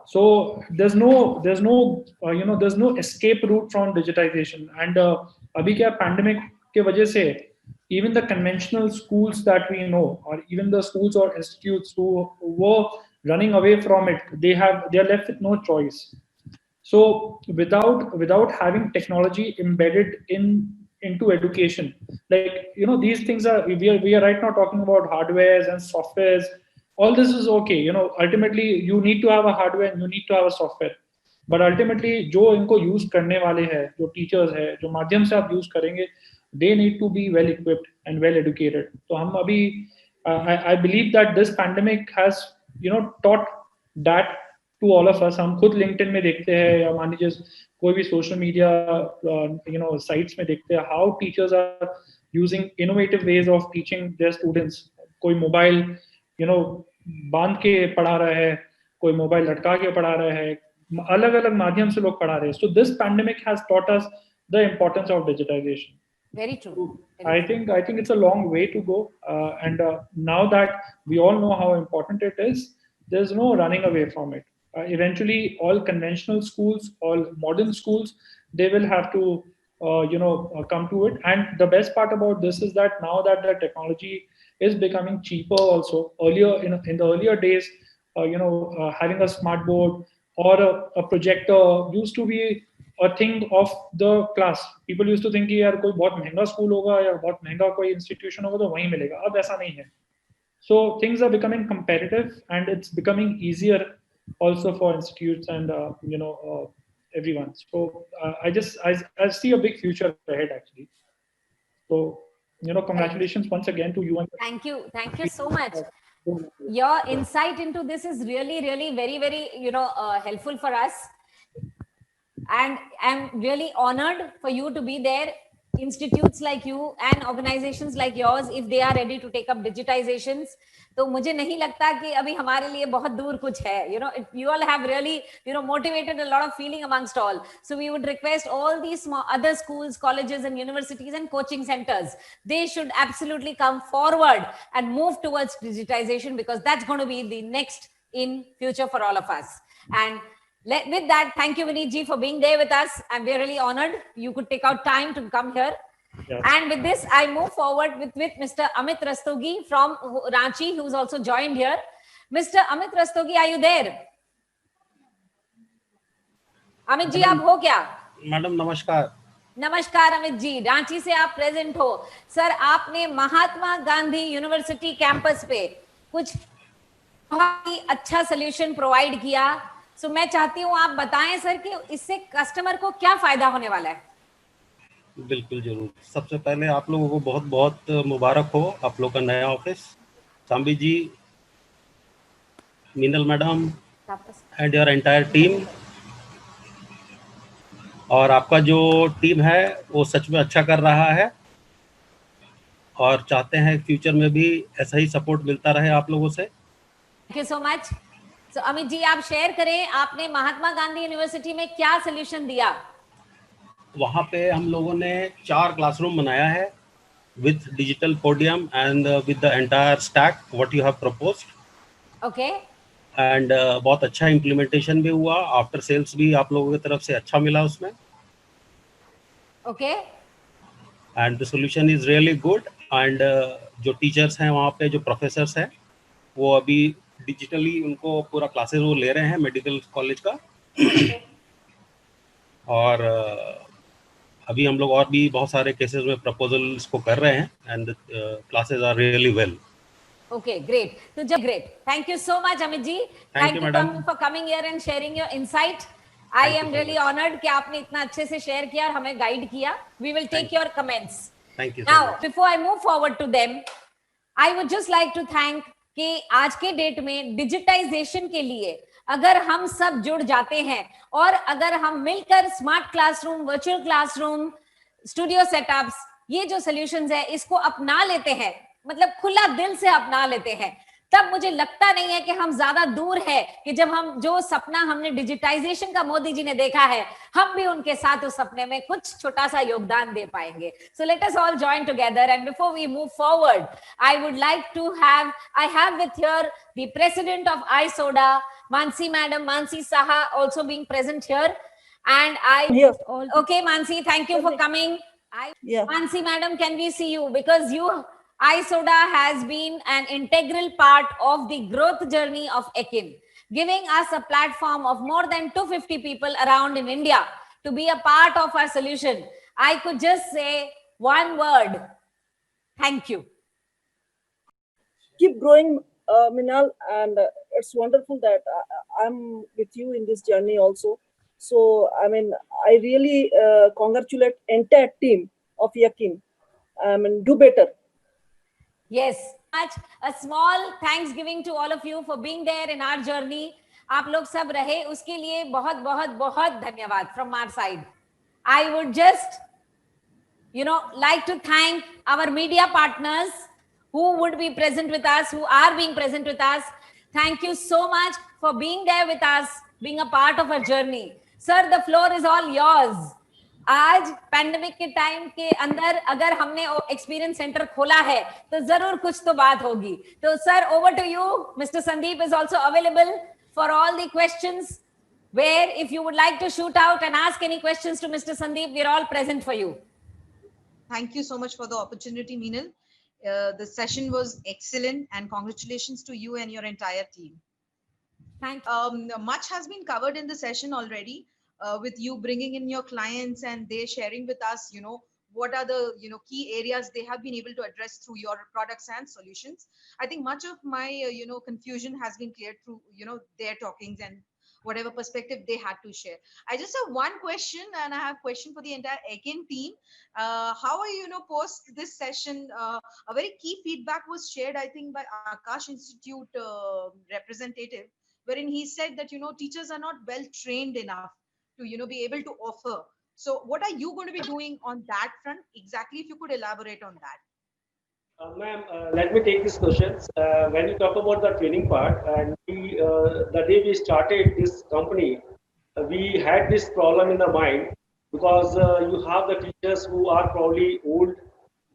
So there's no escape route from digitization. And अभी क्या pandemic के वजह से even the conventional schools that we know, or even the schools or institutes who were running away from it, they are left with no choice. So without having technology embedded into education, like these things are, we are right now talking about hardwares and softwares. All this is okay. Ultimately you need to have a hardware and you need to have a software. But ultimately जो इनको use करने वाले हैं, जो teachers हैं, जो माध्यम से आप use करेंगे, they need to be well equipped and well educated. तो हम अभी I believe that this pandemic has taught that to all of us. हम खुद LinkedIn में देखते हैं, या मान लीजिए कोई भी social media sites में देखते हैं how teachers are using innovative ways of teaching their students. कोई mobile बांध के पढ़ा रहा है, कोई मोबाइल लटका के पढ़ा रहा है, अलग अलग माध्यम से लोग पढ़ा रहे हैं. So this pandemic has taught us the importance of digitization. Very true. I think it's a long way to go, and now that we all know how important it is, there's no running away from it. Eventually, all conventional schools, all modern schools, they will have to come to it. And the best part about this is that now that the technology is becoming cheaper also. Earlier in the earlier days, having a smart board or a projector used to be a thing of the class. People used to think कि यार कोई बहुत महंगा school होगा या बहुत महंगा कोई इंस्टीट्यूशन होगा तो वहीं मिलेगा. अब ऐसा नहीं है. So things are becoming competitive, and it's becoming easier also for institutes and everyone. So I see a big future ahead actually. So congratulations once again to you. And thank you so much. Your insight into this is really very helpful for us, and I'm really honored for you to be there. Institutes like you and organizations like yours, if they are ready to take up digitizations, तो मुझे नहीं लगता कि अभी हमारे लिए बहुत दूर कुछ है. You all have really motivated a lot of feeling amongst all. So we would request all these small other schools, colleges and universities and coaching centers, they should absolutely come forward and move towards digitization, because that's going to be the next in future for all of us. And with that, thank you, Vineet ji, for being there with us. And we're really honored you could take out time to come here. Yes. And with this, I move forward with Mr. Amit Rastogi from Ranchi, who's also joined here. Mr. Amit Rastogi, are you there? Amit ji आप हो क्या? Madam नमस्कार. नमस्कार अमित जी, रांची से आप present हो. Sir आपने Mahatma Gandhi university campus पे कुछ बहुत ही अच्छा सोल्यूशन प्रोवाइड किया. सो मैं चाहती हूँ आप बताएं सर कि इससे कस्टमर को क्या फायदा होने वाला है. बिल्कुल जरूर. सबसे पहले आप लोगों को बहुत बहुत मुबारक हो आप लोग का नया office. Sambi ji, Meenal madam and your entire team. और आपका जो टीम है वो सच में अच्छा कर रहा है और चाहते हैं फ्यूचर में भी ऐसा ही सपोर्ट मिलता रहे आप लोगों से. Thank you so much. So Amit ji आप शेयर करें आपने महात्मा गांधी यूनिवर्सिटी में क्या सोल्यूशन दिया. वहाँ पे हम लोगों ने 4 क्लासरूम बनाया है with digital podium and with the entire stack what you have proposed. Okay. And बहुत अच्छा इम्प्लीमेंटेशन भी हुआ. आफ्टर सेल्स भी आप लोगों की तरफ से अच्छा मिला उसमें. Okay. And the solution is really good. And जो टीचर्स हैं वहाँ पे जो प्रोफेसर्स हैं वो अभी डिजिटली उनको पूरा क्लासेस वो ले रहे हैं मेडिकल कॉलेज का. और अभी हम लोग और भी बहुत सारे केसेस में प्रपोजल्स को कर रहे हैं and classes are really well. Okay, great. So just great. Thank you so much, Amit ji. Thank you, madam. For coming here and sharing your insight. I am really honored कि आपने इतना अच्छे से share किया और हमें guide किया. We will take your comments. Thank you. Now, before I move forward to them, I would just like to thank कि आज के डेट में डिजिटाइजेशन के लिए अगर हम सब जुड़ जाते हैं और अगर हम मिलकर smart classroom, virtual classroom, studio setups, ये जो सॉल्यूशंस है इसको अपना लेते हैं, मतलब खुला दिल से अपना लेते हैं, तब मुझे लगता नहीं है कि हम ज्यादा दूर है कि जब हम जो सपना हमने डिजिटाइजेशन का मोदी जी ने देखा है हम भी उनके साथ उस सपने में कुछ छोटा सा योगदान दे पाएंगे. So let us all join together and before we move forward I would like to have with here the president of ISODA, Mansi madam, Mansi Saha also being present here. And okay Mansi, thank you for coming. Mansi madam, can we see you? Because ISODA has been an integral part of the growth journey of Ekin, giving us a platform of more than 250 people around in India to be a part of our solution. I could just say one word: thank you. Keep growing, Minal, and it's wonderful that I'm with you in this journey also. So, I mean, I really congratulate entire team of Ekin. I mean, do better. Yes, a small thanksgiving to all of you for being there in our journey. आप लोग सब रहे उसके लिए बहुत बहुत बहुत धन्यवाद from our side. I would just, like to thank our media partners who would be present with us, who are being present with us. Thank you so much for being there with us, being a part of our journey. Sir, the floor is all yours. आज pandemic के time के अंदर अगर हमने experience centre खोला है तो जरूर कुछ तो बात होगी. तो sir, over to you. Mister Sandeep is also available for all the questions, where if you would like to shoot out and ask any questions to Mr. Sandeep, we're all present for you. Thank you so much for the opportunity, Meenal. The session was excellent and congratulations to you and your entire team. Thank you. Much has been covered in the session already. With you bringing in your clients and they sharing with us, what are the key areas they have been able to address through your products and solutions. I think much of my confusion has been cleared through their talkings and whatever perspective they had to share. I just have one question, and I have a question for the entire Ekin team. How are you post this session? A very key feedback was shared, I think, by Akash Institute representative, wherein he said that teachers are not well trained enough to be able to offer. So what are you going to be doing on that front exactly, if you could elaborate on that? Ma'am, let me take this question. When you talk about the training part, and the day we started this company, we had this problem in the mind, because you have the teachers who are probably old,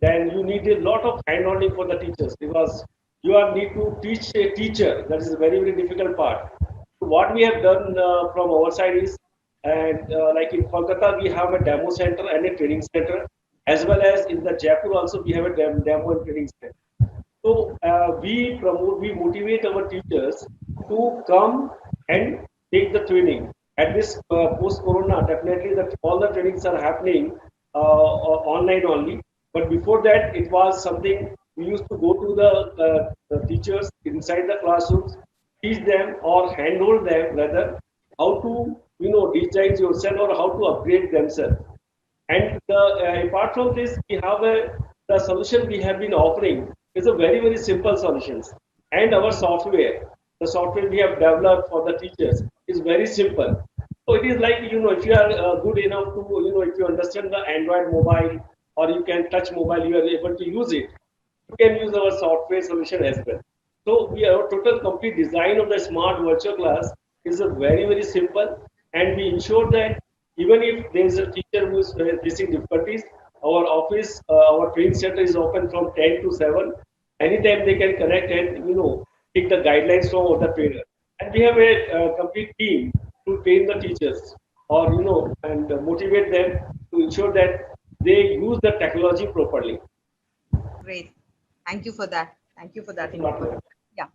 then you need a lot of hand-holding for the teachers, because you need to teach a teacher. That is a very, very difficult part. So what we have done from our side is, and like in Kolkata, we have a demo center and a training center. as well as in the Jaipur also we have a demo and training center. So we motivate our teachers to come and take the training. At this post-corona, definitely that all the trainings are happening online only. But before that, it was something we used to go to the teachers inside the classrooms, teach them or handhold them rather how to digitize yourself or how to upgrade themselves. And apart from this, we have the solution we have been offering is a very simple solutions. And our software, the software we have developed for the teachers is very simple. So it is like if you are good enough to if you understand the Android mobile or you can touch mobile, you are able to use it. You can use our software solution as well. So we our total complete design of the smart virtual class is a very simple, and we ensure that even if there is a teacher who is facing difficulties, our office, our training center is open from 10 to 7. Anytime they can connect and take the guidelines from the trainer. And we have a complete team to train the teachers or and motivate them to ensure that they use the technology properly. Great. Thank you for that. Thank you for that input. Yeah.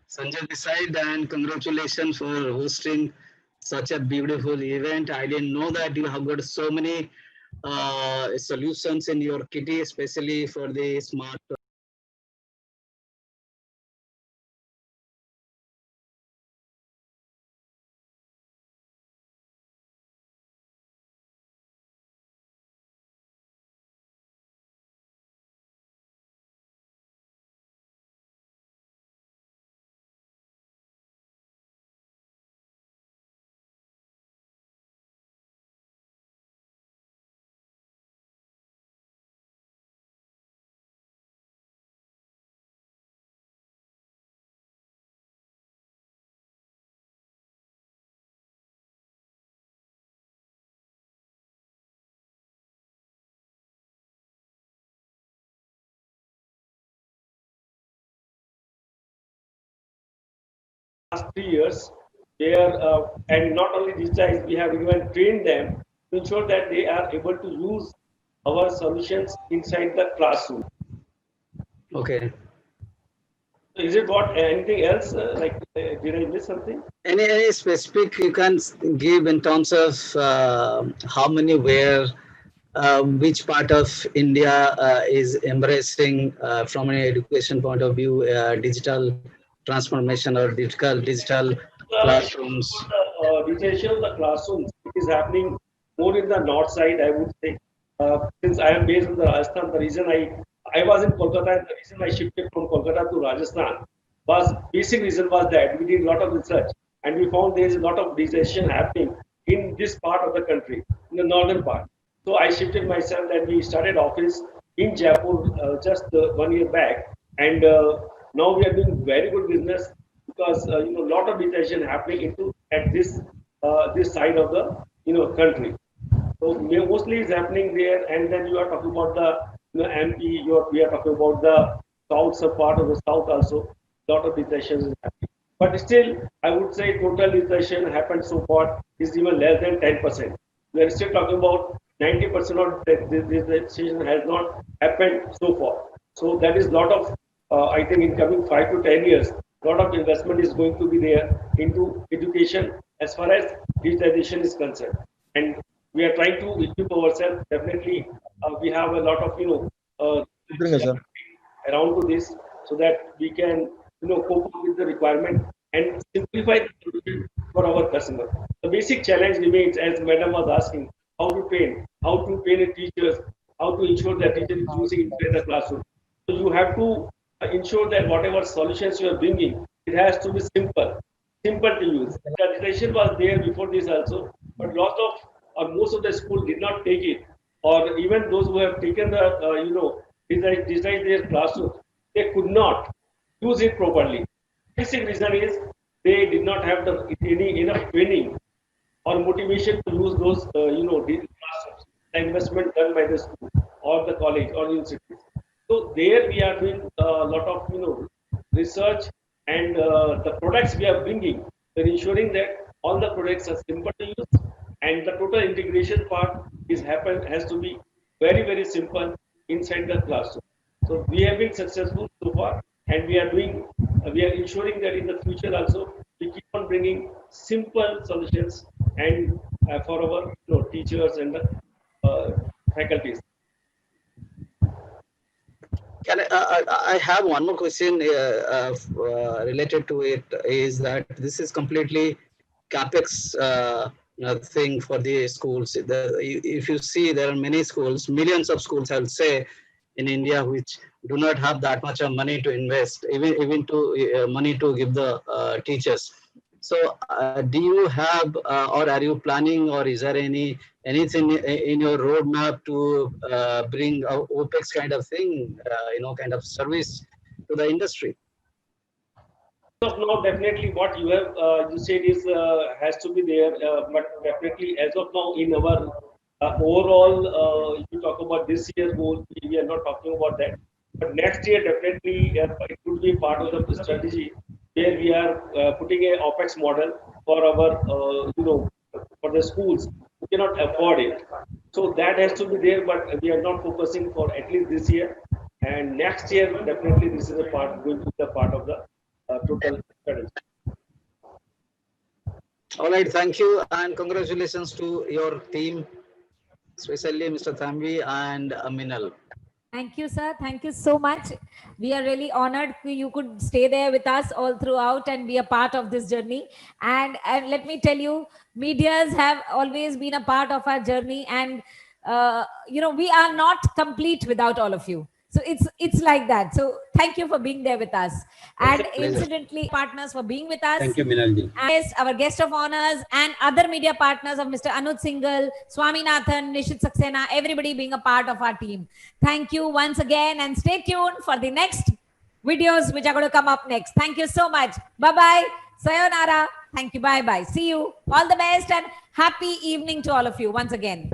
Sanjay Desai, and congratulations for hosting such a beautiful event. I didn't know that you have got so many solutions in your kitty, especially for the smart. Last 3 years, they are, and not only digitized, we have even trained them to ensure that they are able to use our solutions inside the classroom. Okay. So is it what anything else? Did I miss something? Any specific you can give in terms of how many where, which part of India is embracing from an education point of view digital transformation or digital classrooms? The digitization of the classrooms is happening more in the north side, I would say. Since I am based in the Rajasthan, the reason I was in Kolkata, and the reason I shifted from Kolkata to Rajasthan was basic reason was that we did a lot of research and we found there is a lot of digitization happening in this part of the country, in the northern part. So I shifted myself and we started office in Jaipur just 1 year back, and now we are doing very good business because lot of digitization happening into at this side of the country. So mostly it's happening there, and then you are talking about the MP. We are talking about the south sub part of the south also. Lot of digitization is happening, but still, I would say total digitization happened so far is even less than 10%. We are still talking about 90% of digitization has not happened so far. So that is lot of I think in coming 5 to 10 years, lot of investment is going to be there into education as far as digitization is concerned, and we are trying to equip ourselves. Definitely, we have a lot of around to this so that we can cope up with the requirement and simplify the solution for our customer. The basic challenge remains, as Madam was asking, how to train a teachers, how to ensure that teacher is using it in the classroom. So you have to ensure that whatever solutions you are bringing, it has to be simple to use. The digitization was there before this also, but lots of or most of the school did not take it, or even those who have taken the design their classroom, they could not use it properly. Basic reason is they did not have any enough training or motivation to use those classrooms, the investment done by the school or the college or university. So there we are doing a lot of research, and the products we are bringing, we're ensuring that all the products are simple to use, and the total integration part is has to be very simple inside the classroom. So we have been successful so far, and we are ensuring that in the future also we keep on bringing simple solutions and for our teachers and the faculties. I have one more question related to it. Is that this is completely capex thing for the schools? If you see, there are many schools, millions of schools, I will say, in India, which do not have that much of money to invest, even to money to give the teachers. So, do you have, or are you planning, or is there anything in your roadmap to bring a OPEX kind of thing, kind of service to the industry? Of now, definitely what you have you said is has to be there, but definitely as of now in our overall, if you talk about this year's goal, we are not talking about that. But next year, definitely it would be part of the strategy where we are putting a OPEX model for our for the schools who cannot afford it. So that has to be there, but we are not focusing for at least this year. And next year, definitely this is a part going to be a part of the total strategy. All right, thank you, and congratulations to your team, especially Mr. Thambi and Aminal. Thank you, sir. Thank you so much. We are really honored you could stay there with us all throughout and be a part of this journey. And let me tell you, medias have always been a part of our journey. And, we are not complete without all of you. So it's like that. So thank you for being there with us. And incidentally, partners for being with us. Thank you, Minalji. As our guest of honors and other media partners of Mr. Anuj Singhal, Swaminathan, Nishit Saxena, everybody being a part of our team. Thank you once again, and stay tuned for the next videos which are going to come up next. Thank you so much. Bye-bye. Sayonara. Thank you. Bye-bye. See you. All the best and happy evening to all of you once again.